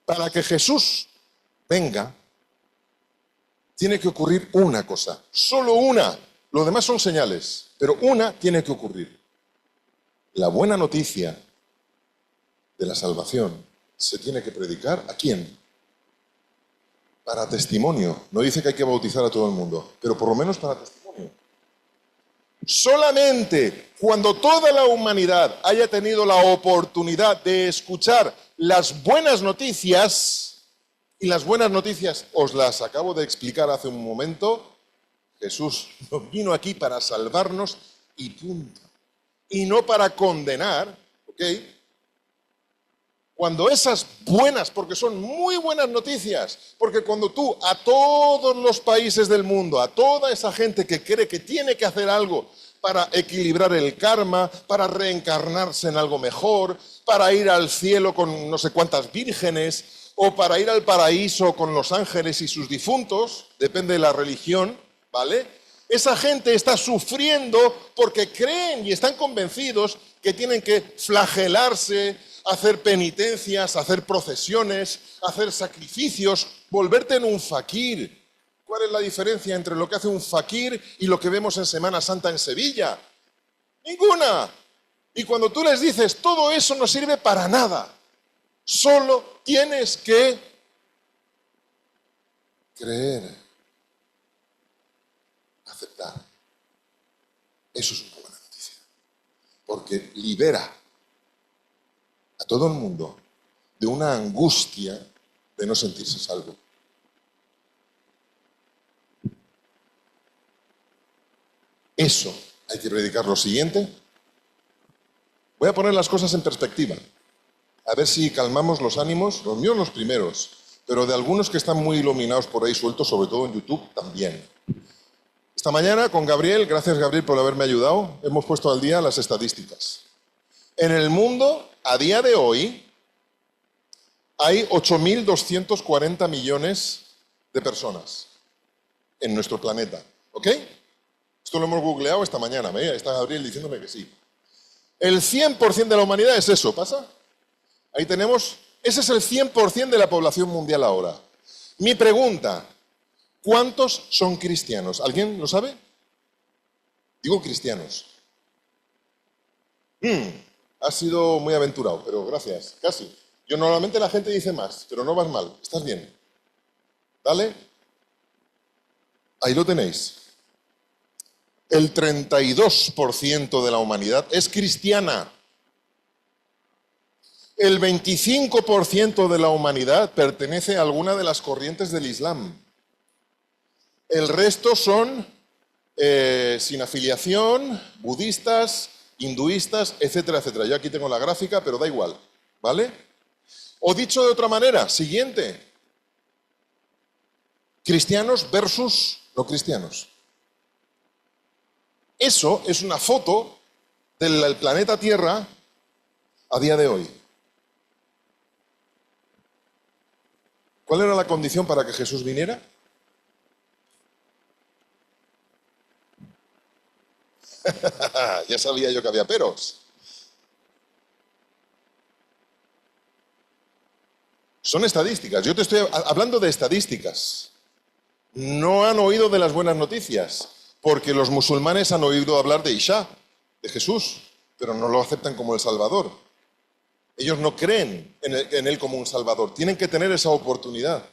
Para que Jesús venga, tiene que ocurrir una cosa, solo una. Lo demás son señales, pero una tiene que ocurrir. La buena noticia de la salvación se tiene que predicar ¿a quién? Para testimonio. No dice que hay que bautizar a todo el mundo, pero por lo menos para testimonio. Solamente cuando toda la humanidad haya tenido la oportunidad de escuchar las buenas noticias, y las buenas noticias os las acabo de explicar hace un momento, Jesús no vino aquí para salvarnos y punto. Y no para condenar, ¿ok? Cuando esas buenas, porque son muy buenas noticias, porque cuando tú a todos los países del mundo, a toda esa gente que cree que tiene que hacer algo para equilibrar el karma, para reencarnarse en algo mejor, para ir al cielo con no sé cuántas vírgenes, o para ir al paraíso con los ángeles y sus difuntos, depende de la religión, ¿vale? Esa gente está sufriendo porque creen y están convencidos que tienen que flagelarse, hacer penitencias, hacer procesiones, hacer sacrificios, volverte en un fakir. ¿Cuál es la diferencia entre lo que hace un fakir y lo que vemos en Semana Santa en Sevilla? Ninguna. Y cuando tú les dices, todo eso no sirve para nada, solo tienes que creer, aceptar. Eso es una buena noticia, porque libera a todo el mundo de una angustia de no sentirse salvo. Eso hay que predicar. Lo siguiente, voy a poner las cosas en perspectiva, a ver si calmamos los ánimos, los míos los primeros, pero de algunos que están muy iluminados por ahí sueltos, sobre todo en YouTube también. Esta mañana con Gabriel, gracias Gabriel por haberme ayudado, hemos puesto al día las estadísticas. En el mundo, a día de hoy, hay 8.240 millones de personas en nuestro planeta, ¿ok? Esto lo hemos googleado esta mañana, ¿ve? Ahí está Gabriel diciéndome que sí. El 100% de la humanidad es eso, ¿pasa? Ahí tenemos, ese es el 100% de la población mundial ahora. Mi pregunta, ¿cuántos son cristianos? ¿Alguien lo sabe? Digo cristianos. Has sido muy aventurado, pero gracias, casi. Yo normalmente la gente dice más, pero no vas mal, estás bien. ¿Dale? Ahí lo tenéis. El 32% de la humanidad es cristiana. El 25% de la humanidad pertenece a alguna de las corrientes del Islam. El resto son sin afiliación, budistas, hinduistas, etcétera, etcétera. Yo aquí tengo la gráfica, pero da igual, ¿vale? O dicho de otra manera, siguiente. Cristianos versus no cristianos. Eso es una foto del planeta Tierra a día de hoy. ¿Cuál era la condición para que Jesús viniera? Ya sabía yo que había peros. Son estadísticas. Yo te estoy hablando de estadísticas. No han oído de las buenas noticias, porque los musulmanes han oído hablar de Isha, de Jesús, pero no lo aceptan como el Salvador. Ellos no creen en él como un Salvador. Tienen que tener esa oportunidad.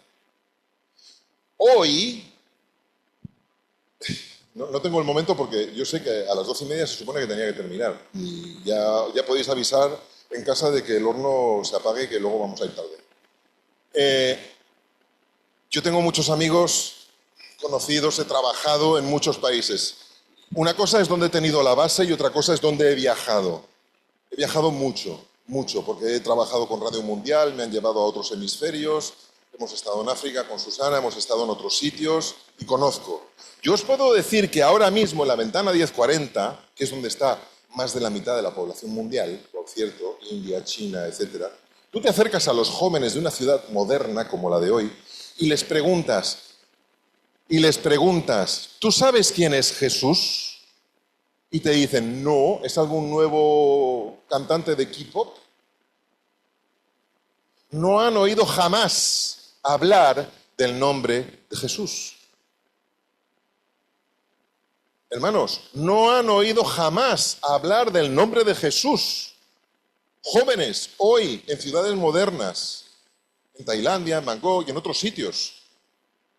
Hoy, no tengo el momento porque yo sé que a las 12:30 se supone que tenía que terminar. Y ya podéis avisar en casa de que el horno se apague y que luego vamos a ir tarde. Yo tengo muchos amigos conocidos, he trabajado en muchos países. Una cosa es donde he tenido la base y otra cosa es donde he viajado. He viajado mucho, porque he trabajado con Radio Mundial, me han llevado a otros hemisferios, hemos estado en África con Susana, hemos estado en otros sitios y conozco. Yo os puedo decir que ahora mismo en la ventana 1040, que es donde está más de la mitad de la población mundial, por cierto, India, China, etc., tú te acercas a los jóvenes de una ciudad moderna como la de hoy y les preguntas, ¿tú sabes quién es Jesús? Y te dicen, no, ¿es algún nuevo cantante de K-pop? No han oído jamás hablar del nombre de Jesús. Hermanos, no han oído jamás hablar del nombre de Jesús. Jóvenes, hoy, en ciudades modernas, en Tailandia, en Bangkok y en otros sitios,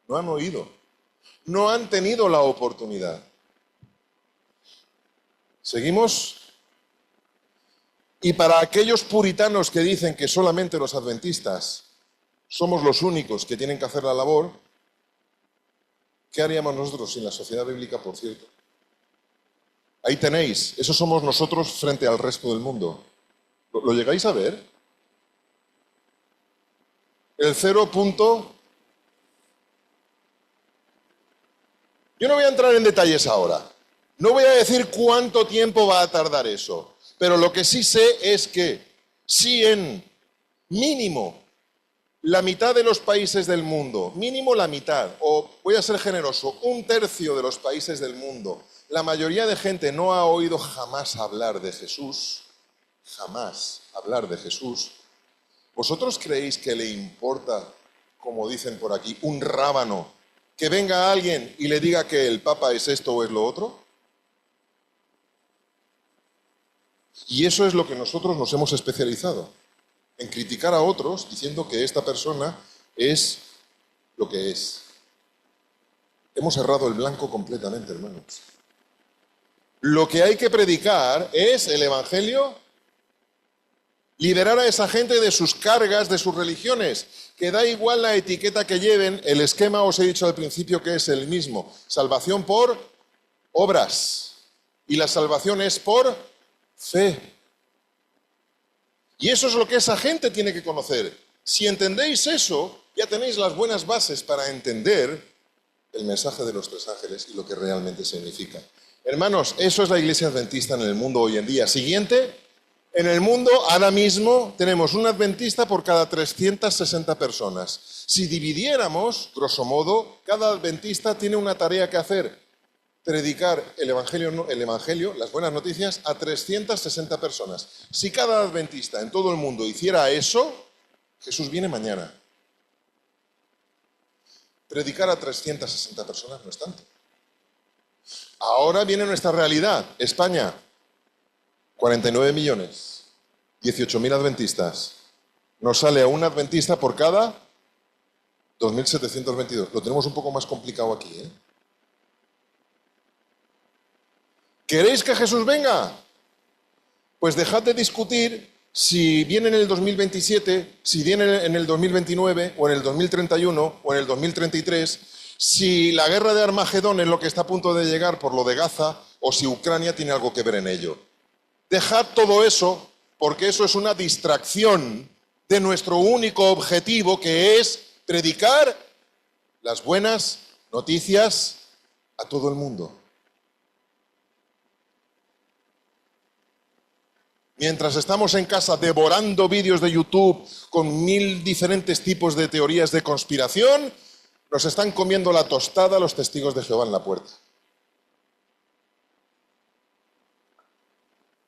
no han oído. No han tenido la oportunidad. ¿Seguimos? Y para aquellos puritanos que dicen que solamente los adventistas somos los únicos que tienen que hacer la labor, ¿qué haríamos nosotros sin la sociedad bíblica, por cierto? Ahí tenéis, eso somos nosotros frente al resto del mundo. ¿Lo llegáis a ver? El 0. Yo no voy a entrar en detalles ahora. No voy a decir cuánto tiempo va a tardar eso. Pero lo que sí sé es que si en mínimo la mitad de los países del mundo, mínimo la mitad, o voy a ser generoso, 1/3 de los países del mundo, la mayoría de gente no ha oído jamás hablar de Jesús, ¿vosotros creéis que le importa, como dicen por aquí, un rábano, que venga alguien y le diga que el Papa es esto o es lo otro? Y eso es lo que nosotros nos hemos especializado, en criticar a otros diciendo que esta persona es lo que es. Hemos errado el blanco completamente, hermanos. Lo que hay que predicar es el Evangelio, liberar a esa gente de sus cargas, de sus religiones, que da igual la etiqueta que lleven, el esquema os he dicho al principio que es el mismo, salvación por obras, y la salvación es por fe. Y eso es lo que esa gente tiene que conocer. Si entendéis eso, ya tenéis las buenas bases para entender el mensaje de los 3 ángeles y lo que realmente significa. Hermanos, eso es la iglesia adventista en el mundo hoy en día. Siguiente, en el mundo ahora mismo tenemos un adventista por cada 360 personas. Si dividiéramos, grosso modo, cada adventista tiene una tarea que hacer: predicar el evangelio, las buenas noticias, a 360 personas. Si cada adventista en todo el mundo hiciera eso, Jesús viene mañana. Predicar a 360 personas no es tanto. Ahora viene nuestra realidad. España, 49 millones, 18.000 adventistas. Nos sale a un adventista por cada 2.722. Lo tenemos un poco más complicado aquí, ¿eh? ¿Queréis que Jesús venga? Pues dejad de discutir si viene en el 2027, si viene en el 2029, o en el 2031, o en el 2033, si la guerra de Armagedón es lo que está a punto de llegar por lo de Gaza, o si Ucrania tiene algo que ver en ello. Dejad todo eso, porque eso es una distracción de nuestro único objetivo, que es predicar las buenas noticias a todo el mundo. Mientras estamos en casa devorando vídeos de YouTube con 1000 diferentes tipos de teorías de conspiración, nos están comiendo la tostada los testigos de Jehová en la puerta.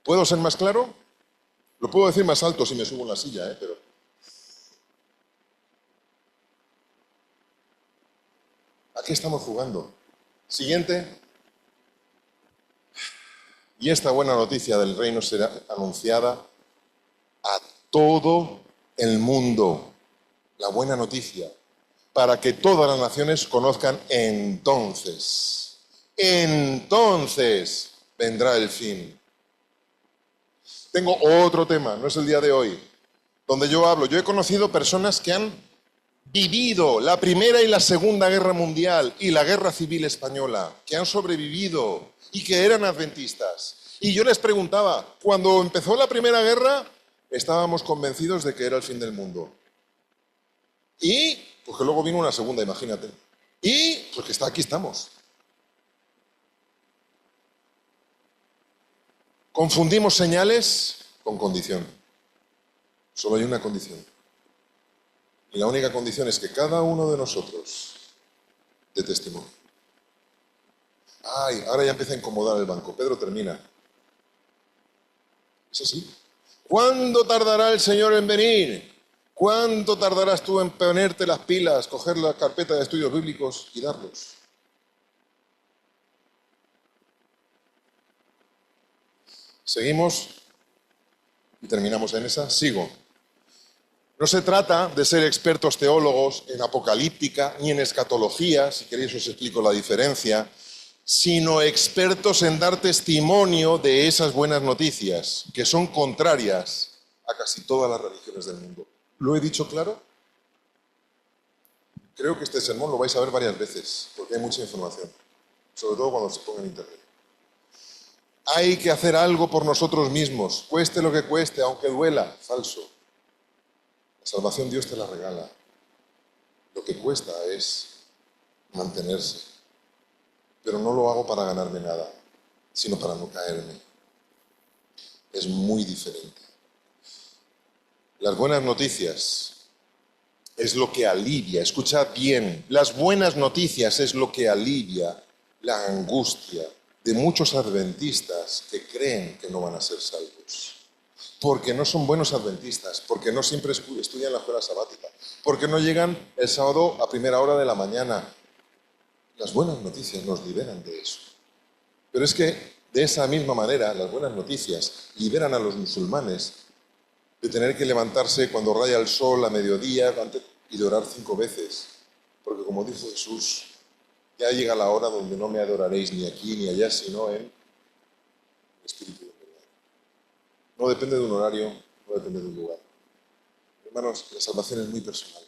¿Puedo ser más claro? Lo puedo decir más alto si me subo en la silla, pero... ¿A qué estamos jugando? Siguiente. Y esta buena noticia del reino será anunciada a todo el mundo. La buena noticia. Para que todas las naciones conozcan entonces. Entonces vendrá el fin. Tengo otro tema, no es el día de hoy, donde yo hablo. Yo he conocido personas que han vivido la Primera y la Segunda Guerra Mundial y la Guerra Civil Española, que han sobrevivido y que eran adventistas. Y yo les preguntaba, cuando empezó la Primera Guerra, estábamos convencidos de que era el fin del mundo. Y, pues que luego vino una segunda, imagínate. Y, pues que aquí estamos. Confundimos señales con condición. Solo hay una condición. Y la única condición es que cada uno de nosotros dé testimonio. Ay, ahora ya empieza a incomodar el banco. Pedro, termina. ¿Es así? ¿Cuándo tardará el Señor en venir? ¿Cuánto tardarás tú en ponerte las pilas, coger la carpeta de estudios bíblicos y darlos? Seguimos y terminamos en esa. Sigo. No se trata de ser expertos teólogos en apocalíptica ni en escatología, si queréis os explico la diferencia, sino expertos en dar testimonio de esas buenas noticias, que son contrarias a casi todas las religiones del mundo. ¿Lo he dicho claro? Creo que este sermón lo vais a ver varias veces, porque hay mucha información, sobre todo cuando se ponga en internet. Hay que hacer algo por nosotros mismos, cueste lo que cueste, aunque duela. Falso. La salvación Dios te la regala. Lo que cuesta es mantenerse. Pero no lo hago para ganarme nada, sino para no caerme. Es muy diferente. Las buenas noticias es lo que alivia, escuchad bien, las buenas noticias es lo que alivia la angustia de muchos adventistas que creen que no van a ser salvos. Porque no son buenos adventistas, porque no siempre estudian la escuela sabática, porque no llegan el sábado a primera hora de la mañana. Las buenas noticias nos liberan de eso. Pero es que de esa misma manera las buenas noticias liberan a los musulmanes de tener que levantarse cuando raya el sol a mediodía y de orar 5 veces. Porque como dijo Jesús, ya llega la hora donde no me adoraréis ni aquí ni allá, sino en espíritu de verdad. No depende de un horario, no depende de un lugar. Hermanos, la salvación es muy personal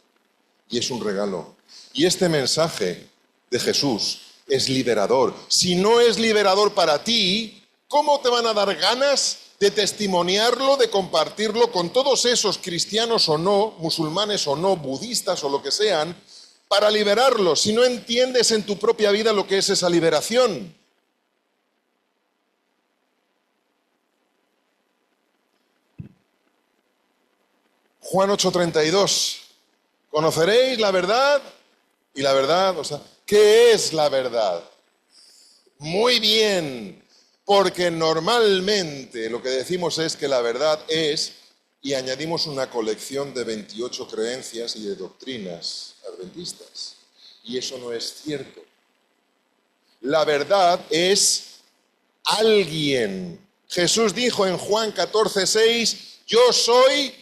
y es un regalo. Y este mensaje de Jesús es liberador. Si no es liberador para ti, ¿cómo te van a dar ganas de testimoniarlo, de compartirlo con todos esos cristianos o no, musulmanes o no, budistas o lo que sean, para liberarlos, si no entiendes en tu propia vida lo que es esa liberación? Juan 8:32. Conoceréis la verdad y la verdad, ¿qué es la verdad? Muy bien, porque normalmente lo que decimos es que la verdad es, y añadimos una colección de 28 creencias y de doctrinas adventistas. Y eso no es cierto. La verdad es alguien. Jesús dijo en Juan 14:6, yo soy,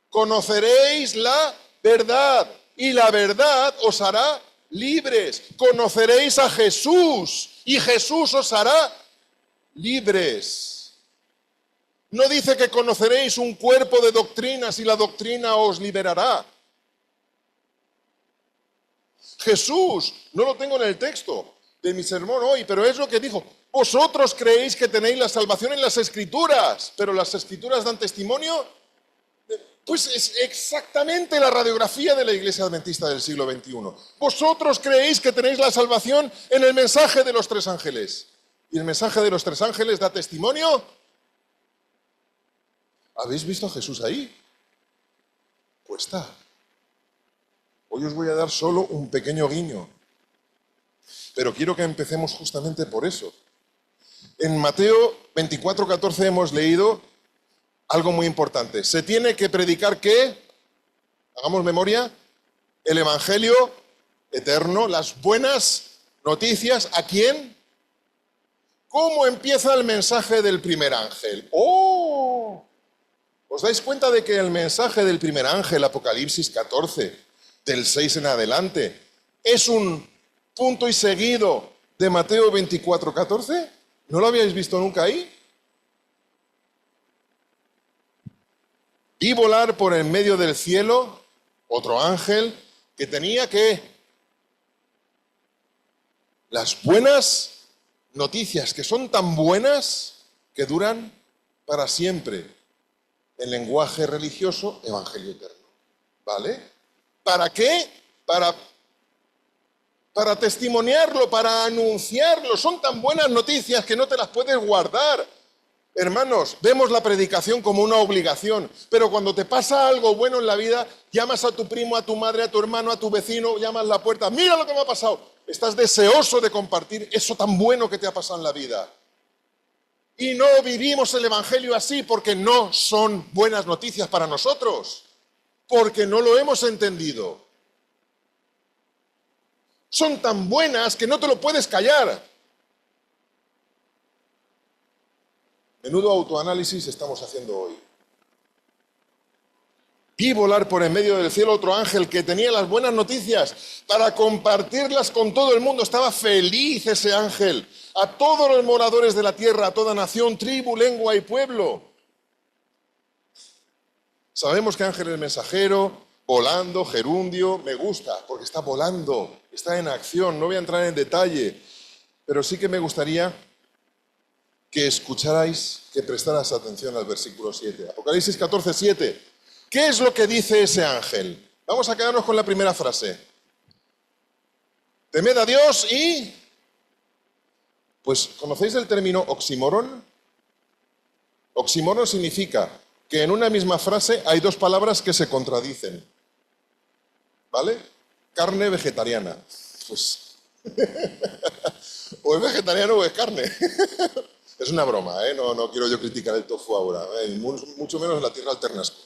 conoceréis la verdad y la verdad os hará libres. Conoceréis a Jesús y Jesús os hará libres. No dice que conoceréis un cuerpo de doctrinas y la doctrina os liberará. Jesús, no lo tengo en el texto de mi sermón hoy, pero es lo que dijo. Vosotros creéis que tenéis la salvación en las Escrituras, pero las Escrituras dan testimonio. Pues es exactamente la radiografía de la Iglesia Adventista del siglo XXI. Vosotros creéis que tenéis la salvación en el mensaje de los 3 ángeles. ¿Y el mensaje de los 3 ángeles da testimonio? ¿Habéis visto a Jesús ahí? Pues está. Hoy os voy a dar solo un pequeño guiño. Pero quiero que empecemos justamente por eso. En Mateo 24:14 hemos leído algo muy importante. Se tiene que predicar ¿qué? Hagamos memoria. El Evangelio eterno, las buenas noticias. ¿A quién? ¿Cómo empieza el mensaje del primer ángel? ¡Oh! ¿Os dais cuenta de que el mensaje del primer ángel, Apocalipsis 14, del 6 en adelante, es un punto y seguido de Mateo 24:14? ¿No lo habíais visto nunca ahí? Vi volar por en medio del cielo otro ángel que tenía que las buenas noticias, que son tan buenas que duran para siempre. En lenguaje religioso, evangelio eterno. ¿Vale? ¿Para qué? Para testimoniarlo, para anunciarlo. Son tan buenas noticias que no te las puedes guardar. Hermanos, vemos la predicación como una obligación, pero cuando te pasa algo bueno en la vida, llamas a tu primo, a tu madre, a tu hermano, a tu vecino, llamas a la puerta, mira lo que me ha pasado. Estás deseoso de compartir eso tan bueno que te ha pasado en la vida. Y no vivimos el Evangelio así porque no son buenas noticias para nosotros, porque no lo hemos entendido. Son tan buenas que no te lo puedes callar. Menudo autoanálisis estamos haciendo hoy. Vi volar por en medio del cielo otro ángel que tenía las buenas noticias para compartirlas con todo el mundo. Estaba feliz ese ángel. A todos los moradores de la tierra, a toda nación, tribu, lengua y pueblo. Sabemos que ángel es mensajero, volando, gerundio. Me gusta porque está volando, está en acción. No voy a entrar en detalle, pero sí que me gustaría que escucharais, que prestaras atención al versículo 7. Apocalipsis 14, 7. ¿Qué es lo que dice ese ángel? Vamos a quedarnos con la primera frase. Temed a Dios y... Pues, ¿conocéis el término oxímoron? Oxímoron significa que en una misma frase hay dos palabras que se contradicen. ¿Vale? Carne vegetariana. Pues... o es vegetariano o es carne. Es una broma, ¿eh? No quiero yo criticar el tofu ahora, mucho menos la tierra alternasco.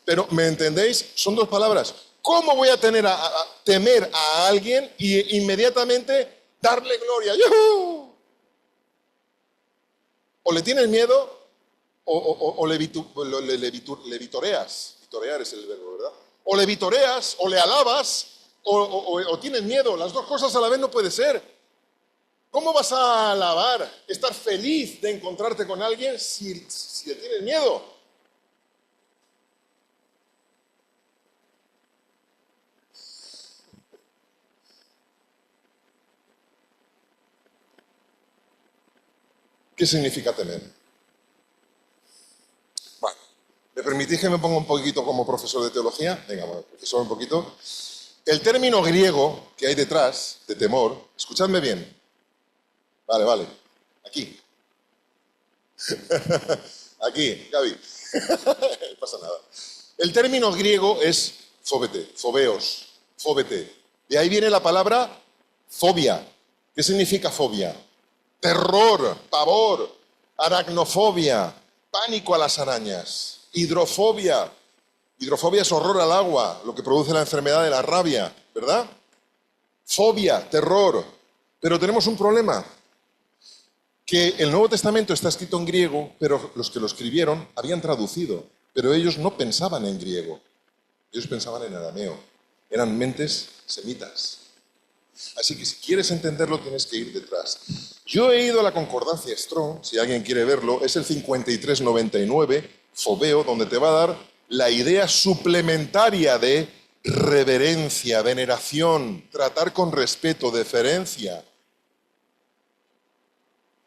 Pero, ¿me entendéis? Son dos palabras. ¿Cómo voy a temer a alguien y inmediatamente darle gloria? ¡Yuhu! O le tienes miedo o le vitoreas. Vitorear es el verbo, ¿verdad? O le vitoreas, o le alabas, o tienes miedo. Las dos cosas a la vez no puede ser. ¿Cómo vas a alabar, estar feliz de encontrarte con alguien si le tienes miedo? ¿Qué significa temer? Bueno, ¿me permitís que me ponga un poquito como profesor de teología? Venga, bueno, profesor un poquito. El término griego que hay detrás de temor, escuchadme bien. Vale. Aquí. Aquí, Gaby. No pasa nada. El término griego es fóbete, fobeos, fóbete. De ahí viene la palabra fobia. ¿Qué significa fobia? Terror, pavor, aracnofobia, pánico a las arañas, hidrofobia. Hidrofobia es horror al agua, lo que produce la enfermedad de la rabia, ¿verdad? Fobia, terror. Pero tenemos un problema. Que el Nuevo Testamento está escrito en griego, pero los que lo escribieron habían traducido, pero ellos no pensaban en griego, ellos pensaban en arameo, eran mentes semitas. Así que si quieres entenderlo tienes que ir detrás. Yo he ido a la concordancia Strong, si alguien quiere verlo, es el 5399, fobeo, donde te va a dar la idea suplementaria de reverencia, veneración, tratar con respeto, deferencia.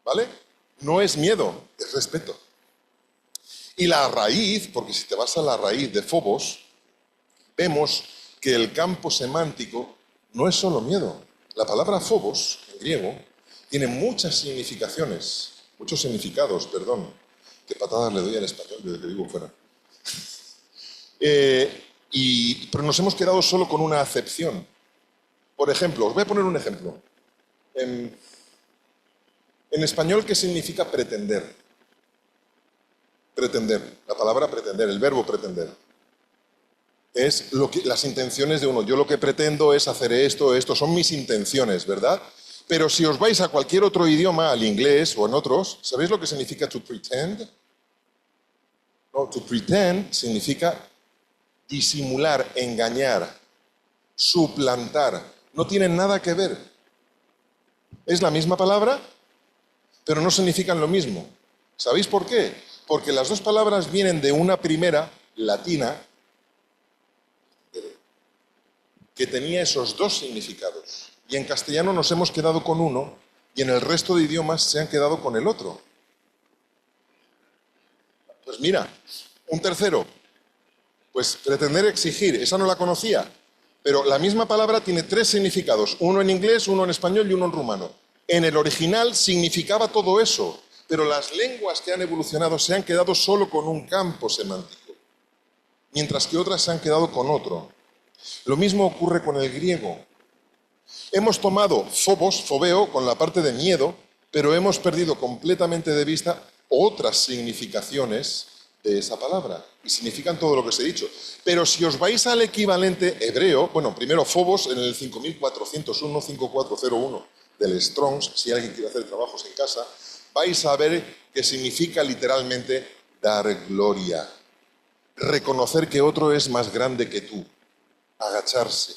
¿Vale? No es miedo, es respeto. Y la raíz, porque si te vas a la raíz de phobos, vemos que el campo semántico no es solo miedo. La palabra phobos, en griego, tiene muchas significaciones, muchos significados, perdón. Qué patadas le doy al español desde que vivo fuera. Pero nos hemos quedado solo con una acepción. Por ejemplo, os voy a poner un ejemplo. En español, ¿qué significa pretender? Pretender, la palabra pretender, el verbo pretender. Es las intenciones de uno. Yo lo que pretendo es hacer esto, son mis intenciones, ¿verdad? Pero si os vais a cualquier otro idioma, al inglés o en otros, ¿sabéis lo que significa to pretend? No, to pretend significa disimular, engañar, suplantar. No tienen nada que ver. Es la misma palabra, pero no significan lo mismo. ¿Sabéis por qué? Porque las dos palabras vienen de una primera, latina, que tenía esos dos significados. Y en castellano nos hemos quedado con uno y en el resto de idiomas se han quedado con el otro. Pues mira, un tercero. Pues pretender exigir, esa no la conocía. Pero la misma palabra tiene tres significados. Uno en inglés, uno en español y uno en rumano. En el original significaba todo eso. Pero las lenguas que han evolucionado se han quedado solo con un campo semántico, mientras que otras se han quedado con otro. Lo mismo ocurre con el griego. Hemos tomado phobos, fobeo, con la parte de miedo, pero hemos perdido completamente de vista otras significaciones de esa palabra. Y significan todo lo que os he dicho. Pero si os vais al equivalente hebreo, bueno, primero phobos en el 5401, 5401 del Strongs, si alguien quiere hacer trabajos en casa, vais a ver que significa literalmente dar gloria. Reconocer que otro es más grande que tú. Agacharse.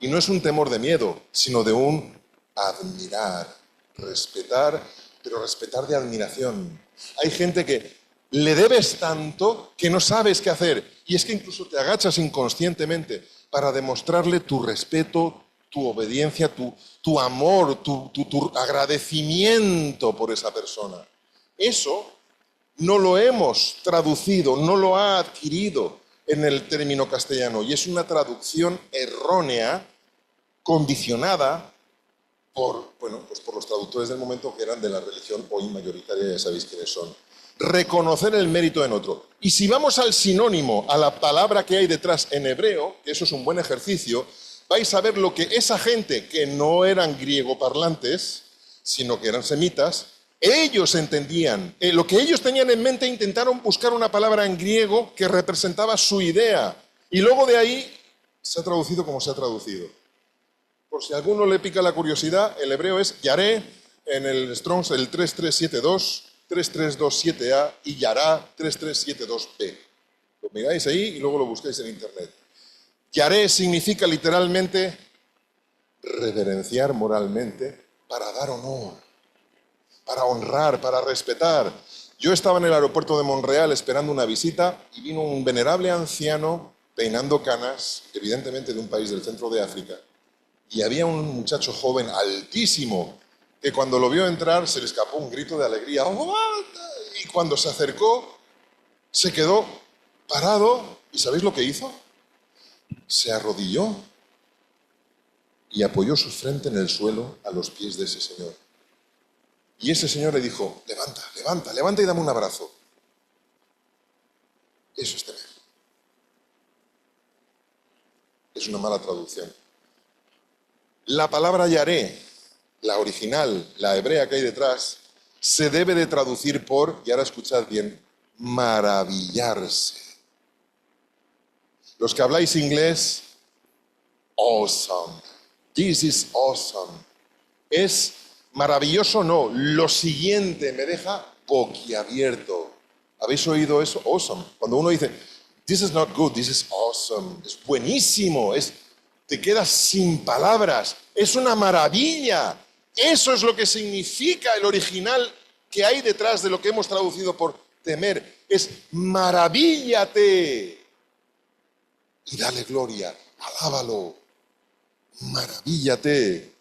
Y no es un temor de miedo, sino de un admirar, respetar, pero respetar de admiración. Hay gente que le debes tanto que no sabes qué hacer. Y es que incluso te agachas inconscientemente para demostrarle tu respeto, tu obediencia, tu amor, tu agradecimiento por esa persona. Eso no lo hemos traducido, no lo ha adquirido en el término castellano. Y es una traducción errónea, condicionada por los traductores del momento que eran de la religión hoy mayoritaria, ya sabéis quiénes son. Reconocer el mérito en otro. Y si vamos al sinónimo, a la palabra que hay detrás en hebreo, que eso es un buen ejercicio, vais a ver lo que esa gente que no eran griego parlantes, sino que eran semitas, ellos entendían. Lo que ellos tenían en mente, intentaron buscar una palabra en griego que representaba su idea. Y luego de ahí se ha traducido como se ha traducido. Por si a alguno le pica la curiosidad, el hebreo es yaré, en el Strongs el 3372, 3327A y yará 3372B. Lo miráis ahí y luego lo buscáis en internet. Yaré significa literalmente reverenciar moralmente para dar honor, para honrar, para respetar. Yo estaba en el aeropuerto de Montreal esperando una visita y vino un venerable anciano peinando canas, evidentemente de un país del centro de África. Y había un muchacho joven altísimo que cuando lo vio entrar se le escapó un grito de alegría. Y cuando se acercó, se quedó parado. ¿Y sabéis lo que hizo? Se arrodilló y apoyó su frente en el suelo a los pies de ese señor. Y ese señor le dijo, levanta, levanta, levanta y dame un abrazo. Eso es temer. Es una mala traducción. La palabra yaré, la original, la hebrea que hay detrás, se debe de traducir por, y ahora escuchad bien, maravillarse. Los que habláis inglés, awesome. This is awesome. Es maravilloso, no. Lo siguiente me deja boquiabierto. ¿Habéis oído eso? Awesome. Cuando uno dice, this is not good, this is awesome. Es buenísimo, te quedas sin palabras. Es una maravilla. Eso es lo que significa el original que hay detrás de lo que hemos traducido por temer. Es maravíllate y dale gloria. Alábalo. Maravíllate.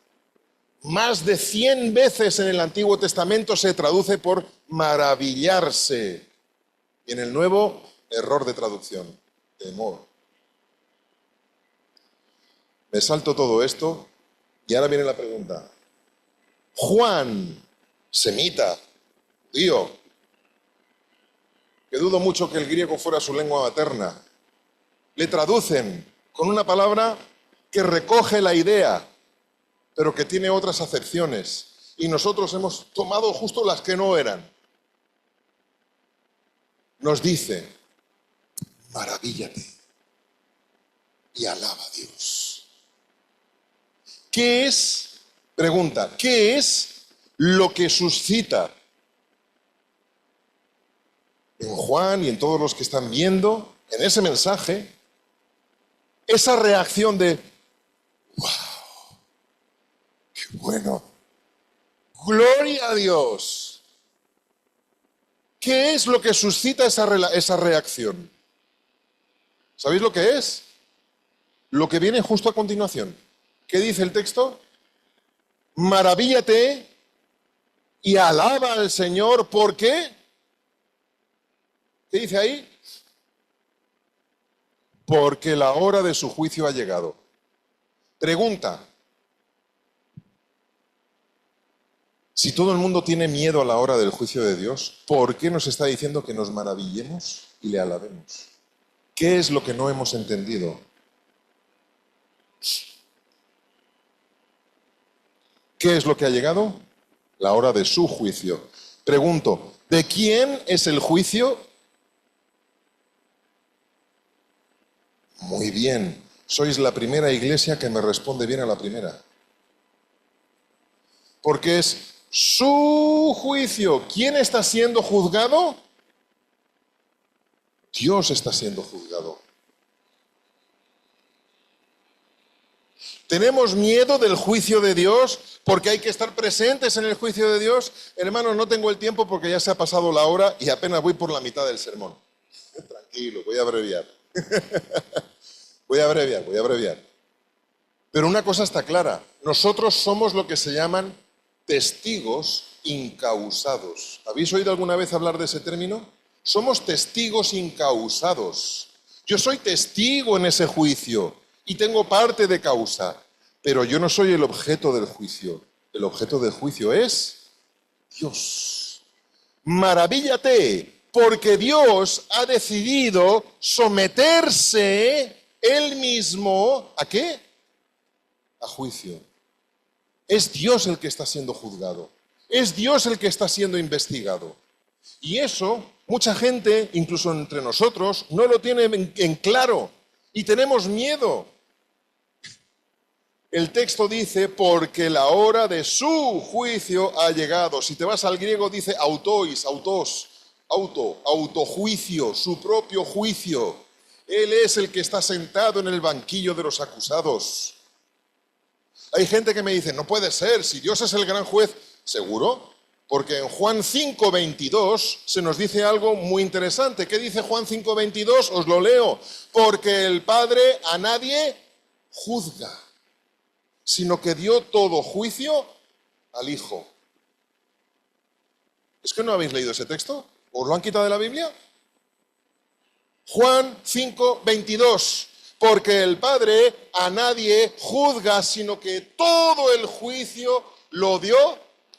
Más de 100 veces en el Antiguo Testamento se traduce por maravillarse. Y en el Nuevo, error de traducción. Temor. Me salto todo esto y ahora viene la pregunta. Juan, semita, judío, que dudo mucho que el griego fuera su lengua materna, le traducen con una palabra que recoge la idea, pero que tiene otras acepciones. Y nosotros hemos tomado justo las que no eran. Nos dice, maravíllate y alaba a Dios. ¿Qué es, pregunta, qué es lo que suscita en Juan y en todos los que están viendo, en ese mensaje, esa reacción de, wow, qué bueno, gloria a Dios? ¿Qué es lo que suscita esa reacción? ¿Sabéis lo que es? Lo que viene justo a continuación. ¿Qué dice el texto? Maravíllate y alaba al Señor. ¿Por qué? ¿Qué dice ahí? Porque la hora de su juicio ha llegado. Pregunta. Si todo el mundo tiene miedo a la hora del juicio de Dios, ¿por qué nos está diciendo que nos maravillemos y le alabemos? ¿Qué es lo que no hemos entendido? ¿Qué es lo que ha llegado? La hora de su juicio. Pregunto, ¿de quién es el juicio? Muy bien, sois la primera iglesia que me responde bien a la primera. Porque es su juicio. ¿Quién está siendo juzgado? Dios está siendo juzgado. ¿Tenemos miedo del juicio de Dios porque hay que estar presentes en el juicio de Dios? Hermanos, no tengo el tiempo porque ya se ha pasado la hora y apenas voy por la mitad del sermón. Tranquilo, voy a abreviar. Voy a abreviar. Pero una cosa está clara, nosotros somos lo que se llaman testigos incausados. ¿Habéis oído alguna vez hablar de ese término? Somos testigos incausados. Yo soy testigo en ese juicio y tengo parte de causa, pero yo no soy el objeto del juicio. El objeto del juicio es Dios. Maravíllate, porque Dios ha decidido someterse Él mismo, ¿a qué? A juicio. Es Dios el que está siendo juzgado. Es Dios el que está siendo investigado. Y eso, mucha gente, incluso entre nosotros, no lo tiene en claro. Y tenemos miedo. El texto dice, porque la hora de su juicio ha llegado. Si te vas al griego dice autojuicio, su propio juicio. Él es el que está sentado en el banquillo de los acusados. Hay gente que me dice, no puede ser, si Dios es el gran juez. ¿Seguro? Porque en Juan 5:22 se nos dice algo muy interesante. ¿Qué dice Juan 5:22? Os lo leo. Porque el Padre a nadie juzga, sino que dio todo juicio al Hijo. ¿Es que no habéis leído ese texto? ¿Os lo han quitado de la Biblia? Juan 5:22. Porque el Padre a nadie juzga, sino que todo el juicio lo dio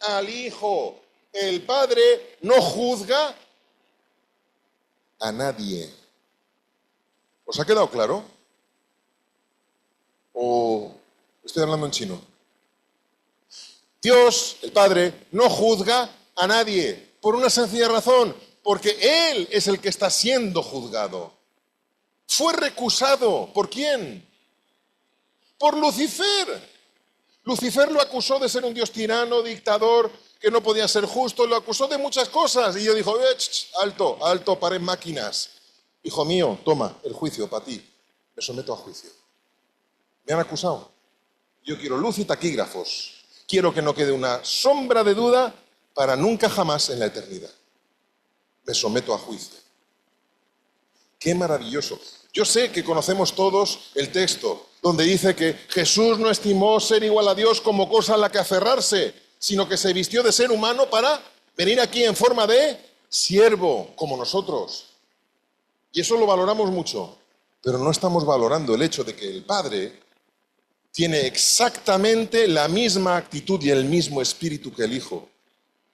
al Hijo. El Padre no juzga a nadie. ¿Os ha quedado claro? ¿O estoy hablando en chino? Dios, el Padre, no juzga a nadie por una sencilla razón, porque Él es el que está siendo juzgado. Fue recusado. ¿Por quién? Por Lucifer. Lucifer lo acusó de ser un dios tirano, dictador, que no podía ser justo, lo acusó de muchas cosas. Y yo dijo, alto, paren máquinas. Hijo mío, toma el juicio para ti. Me someto a juicio. Me han acusado. Yo quiero luz y taquígrafos. Quiero que no quede una sombra de duda para nunca jamás en la eternidad. Me someto a juicio. ¡Qué maravilloso! Yo sé que conocemos todos el texto donde dice que Jesús no estimó ser igual a Dios como cosa a la que aferrarse, sino que se vistió de ser humano para venir aquí en forma de siervo, como nosotros. Y eso lo valoramos mucho, pero no estamos valorando el hecho de que el Padre tiene exactamente la misma actitud y el mismo espíritu que el Hijo,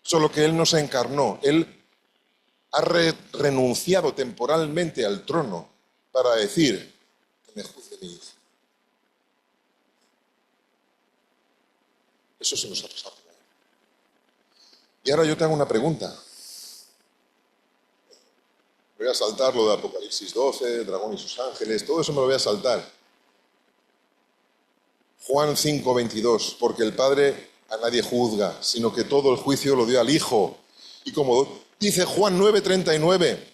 solo que Él no se encarnó, Él ha renunciado temporalmente al trono para decir que me juzgue mi Hijo. Eso se nos ha pasado. Y ahora yo te hago una pregunta. Voy a saltar lo de Apocalipsis 12, dragón y sus ángeles, todo eso me lo voy a saltar. Juan 5:22, porque el Padre a nadie juzga, sino que todo el juicio lo dio al Hijo. Y como dice Juan 9:39,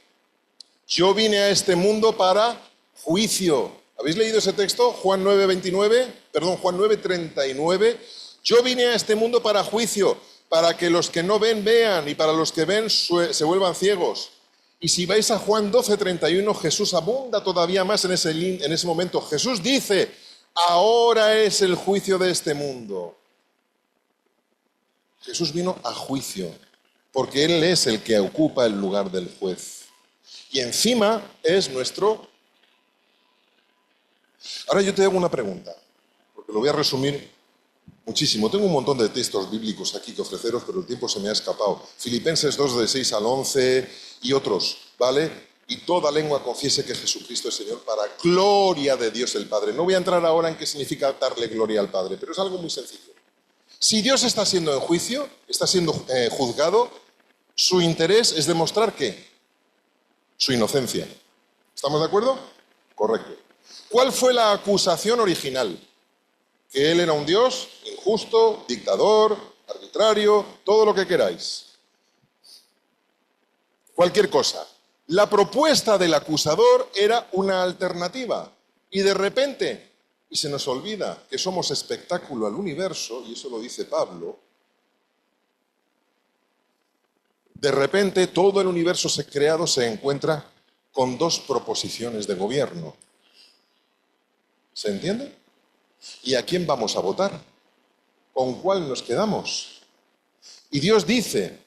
yo vine a este mundo para juicio. ¿Habéis leído ese texto? Juan 9:39. Yo vine a este mundo para juicio, para que los que no ven vean y para los que ven se vuelvan ciegos. Y si vais a Juan 12:31, Jesús abunda todavía más en ese momento. Jesús dice, ahora es el juicio de este mundo. Jesús vino a juicio, porque Él es el que ocupa el lugar del juez. Y encima es nuestro... Ahora yo te hago una pregunta, porque lo voy a resumir Muchísimo. Tengo un montón de textos bíblicos aquí que ofreceros, pero el tiempo se me ha escapado. Filipenses 2, de 6 al 11 y otros, ¿vale? Y toda lengua confiese que Jesucristo es Señor para gloria de Dios el Padre. No voy a entrar ahora en qué significa darle gloria al Padre, pero es algo muy sencillo. Si Dios está siendo en juicio, está siendo juzgado, su interés es demostrar ¿qué? Su inocencia. ¿Estamos de acuerdo? Correcto. ¿Cuál fue la acusación original? Que él era un Dios injusto, dictador, arbitrario, todo lo que queráis. Cualquier cosa. La propuesta del acusador era una alternativa. Y de repente, y se nos olvida que somos espectáculo al universo, y eso lo dice Pablo, de repente todo el universo creado se encuentra con dos proposiciones de gobierno. ¿Se entiende? ¿Y a quién vamos a votar? ¿Con cuál nos quedamos? Y Dios dice,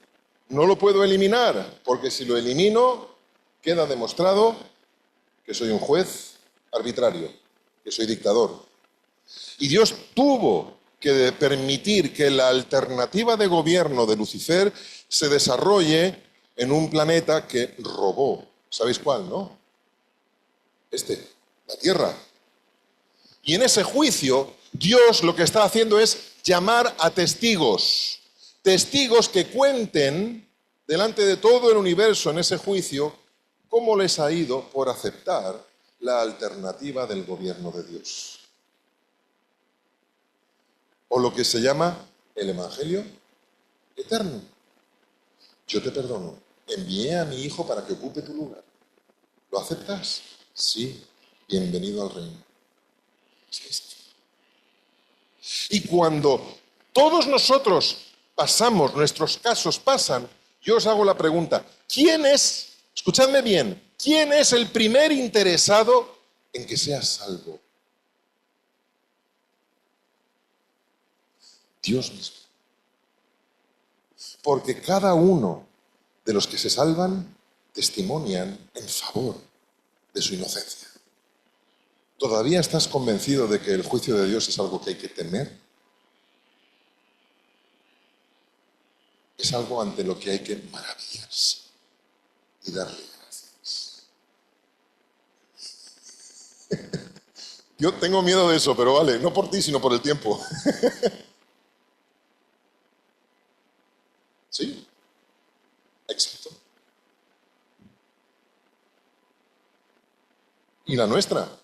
no lo puedo eliminar, porque si lo elimino, queda demostrado que soy un juez arbitrario, que soy dictador. Y Dios tuvo que permitir que la alternativa de gobierno de Lucifer se desarrolle en un planeta que robó. ¿Sabéis cuál, no? La Tierra. Y en ese juicio, Dios lo que está haciendo es llamar a testigos. Testigos que cuenten delante de todo el universo en ese juicio cómo les ha ido por aceptar la alternativa del gobierno de Dios. O lo que se llama el Evangelio eterno. Yo te perdono. Envié a mi hijo para que ocupe tu lugar. ¿Lo aceptas? Sí. Bienvenido al reino. Y cuando todos nosotros pasamos, nuestros casos pasan, yo os hago la pregunta, ¿quién es, escuchadme bien, quién es el primer interesado en que seas salvo? Dios mismo. Porque cada uno de los que se salvan testimonian en favor de su inocencia. ¿Todavía estás convencido de que el juicio de Dios es algo que hay que temer? Es algo ante lo que hay que maravillarse y darle gracias. Yo tengo miedo de eso, pero vale, no por ti, sino por el tiempo. ¿Sí? Exacto. ¿Y la nuestra?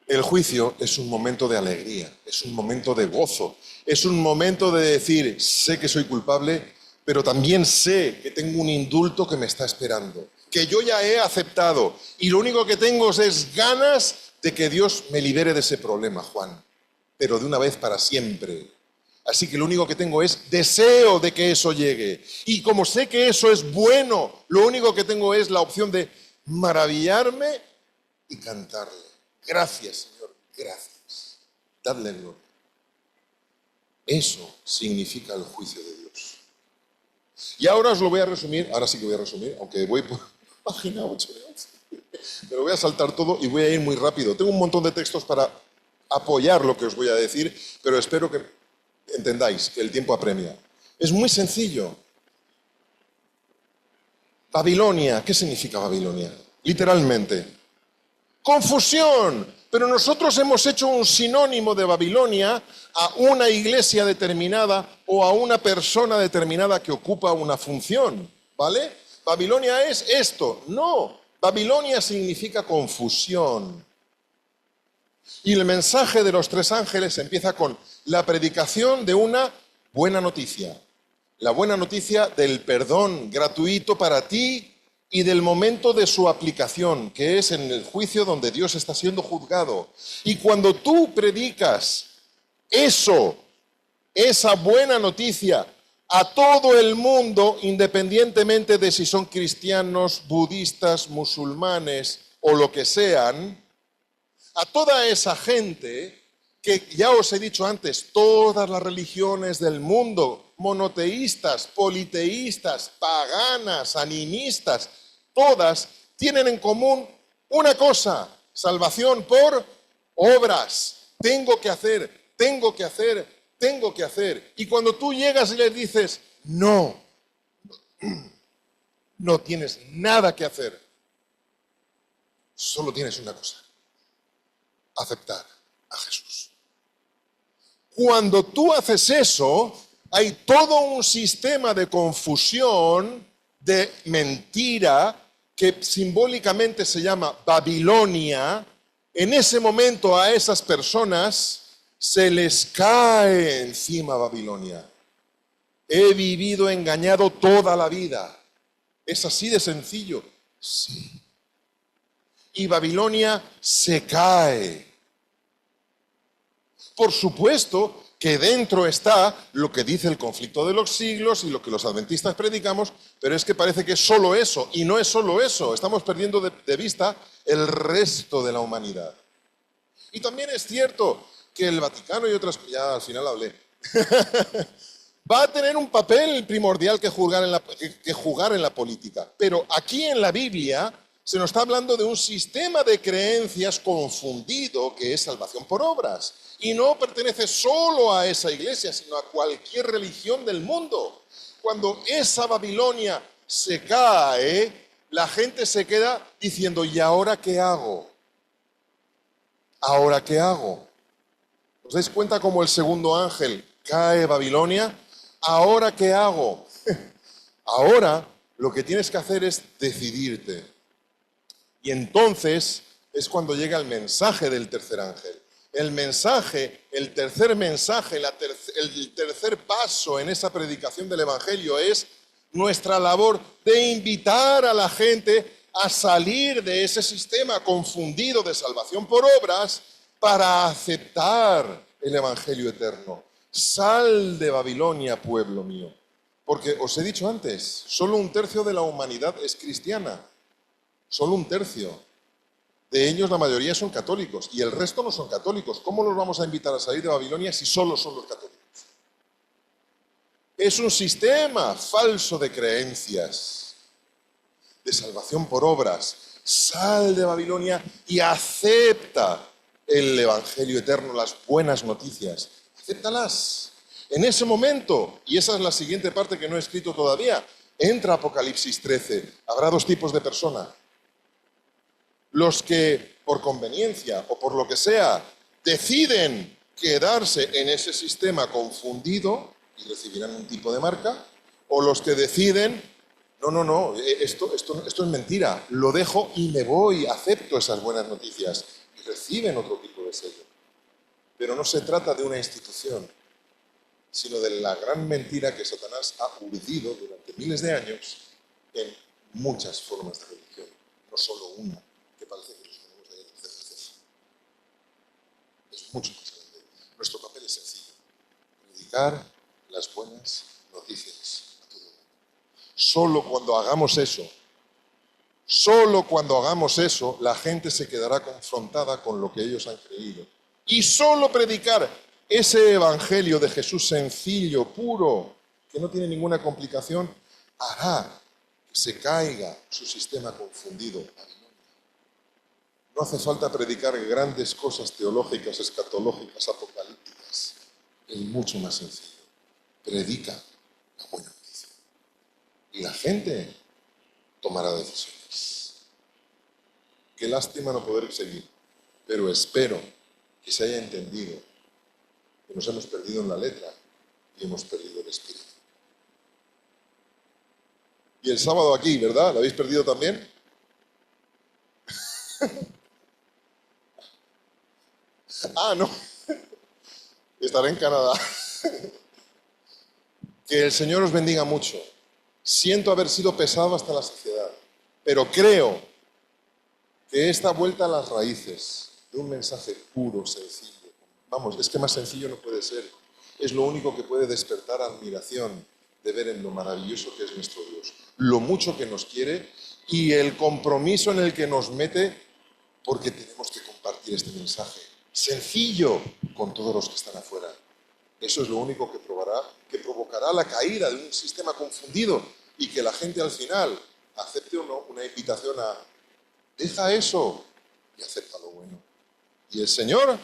El juicio es un momento de alegría, es un momento de gozo, es un momento de decir, sé que soy culpable, pero también sé que tengo un indulto que me está esperando, que yo ya he aceptado y lo único que tengo es ganas de que Dios me libere de ese problema, Juan, pero de una vez para siempre. Así que lo único que tengo es deseo de que eso llegue. Y como sé que eso es bueno, lo único que tengo es la opción de maravillarme y cantarle. Gracias, Señor, gracias. Dadle gloria. Eso significa el juicio de Dios. Y ahora os lo voy a resumir, ahora sí que voy a resumir, aunque voy por página 8 de 11. Pero voy a saltar todo y voy a ir muy rápido. Tengo un montón de textos para apoyar lo que os voy a decir, pero espero que entendáis que el tiempo apremia. Es muy sencillo. Babilonia, ¿qué significa Babilonia? Literalmente. Confusión. Pero nosotros hemos hecho un sinónimo de Babilonia a una iglesia determinada o a una persona determinada que ocupa una función, ¿vale? Babilonia es esto. No, Babilonia significa confusión. Y el mensaje de los tres ángeles empieza con la predicación de una buena noticia. La buena noticia del perdón gratuito para ti y del momento de su aplicación, que es en el juicio donde Dios está siendo juzgado. Y cuando tú predicas eso, esa buena noticia, a todo el mundo, independientemente de si son cristianos, budistas, musulmanes o lo que sean, a toda esa gente que ya os he dicho antes, todas las religiones del mundo monoteístas, politeístas, paganas, animistas, todas tienen en común una cosa: salvación por obras. Tengo que hacer, tengo que hacer, tengo que hacer. Y cuando tú llegas y les dices, no, no tienes nada que hacer, solo tienes una cosa: aceptar a Jesús. Cuando tú haces eso, hay todo un sistema de confusión, de mentira, que simbólicamente se llama Babilonia. En ese momento a esas personas se les cae encima Babilonia. He vivido engañado toda la vida. ¿Es así de sencillo? Sí. Y Babilonia se cae. Por supuesto que dentro está lo que dice el conflicto de los siglos y lo que los adventistas predicamos, pero es que parece que es solo eso, y no es solo eso. Estamos perdiendo de vista el resto de la humanidad. Y también es cierto que el Vaticano y otras... Ya al final hablé. Va a tener un papel primordial que jugar en la política. Pero aquí en la Biblia se nos está hablando de un sistema de creencias confundido que es salvación por obras. Y no pertenece solo a esa iglesia, sino a cualquier religión del mundo. Cuando esa Babilonia se cae, la gente se queda diciendo, ¿y ahora qué hago? ¿Ahora qué hago? ¿Os dais cuenta cómo el segundo ángel cae Babilonia? ¿Ahora qué hago? Ahora lo que tienes que hacer es decidirte. Y entonces es cuando llega el mensaje del tercer ángel. El mensaje, el tercer mensaje, el tercer paso en esa predicación del Evangelio es nuestra labor de invitar a la gente a salir de ese sistema confundido de salvación por obras para aceptar el Evangelio eterno. Sal de Babilonia, pueblo mío. Porque os he dicho antes, solo 1/3 de la humanidad es cristiana. Solo 1/3. De ellos la mayoría son católicos y el resto no son católicos. ¿Cómo los vamos a invitar a salir de Babilonia si solo son los católicos? Es un sistema falso de creencias, de salvación por obras. Sal de Babilonia y acepta el Evangelio eterno, las buenas noticias. Acéptalas. En ese momento, y esa es la siguiente parte que no he escrito todavía, entra Apocalipsis 13. Habrá 2 tipos de personas. Los que, por conveniencia o por lo que sea, deciden quedarse en ese sistema confundido y recibirán un tipo de marca, o los que deciden, no, esto es mentira, lo dejo y me voy, acepto esas buenas noticias, y reciben otro tipo de sello. Pero no se trata de una institución, sino de la gran mentira que Satanás ha urdido durante miles de años en muchas formas de religión, no solo una, que parece que los tenemos ahí en el CCC. Es mucho más grande. Nuestro papel es sencillo: predicar las buenas noticias a todo el mundo. Solo cuando hagamos eso, la gente se quedará confrontada con lo que ellos han creído. Y solo predicar ese evangelio de Jesús sencillo, puro, que no tiene ninguna complicación, hará que se caiga su sistema confundido. No hace falta predicar grandes cosas teológicas, escatológicas, apocalípticas. Es mucho más sencillo. Predica la buena noticia. Y la gente tomará decisiones. Qué lástima no poder seguir, pero espero que se haya entendido que nos hemos perdido en la letra y hemos perdido el espíritu. Y el sábado aquí, ¿verdad? ¿Lo habéis perdido también? No. Estaré en Canadá. Que el Señor os bendiga mucho. Siento haber sido pesado hasta la saciedad, pero creo que esta vuelta a las raíces de un mensaje puro, sencillo, vamos, es que más sencillo no puede ser, es lo único que puede despertar admiración de ver en lo maravilloso que es nuestro Dios, lo mucho que nos quiere y el compromiso en el que nos mete, porque tenemos que compartir este mensaje sencillo con todos los que están afuera. Eso es lo único que provocará la caída de un sistema confundido y que la gente al final acepte o no una invitación a deja eso y acepta lo bueno. Y el Señor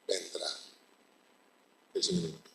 vendrá. El Señor vendrá.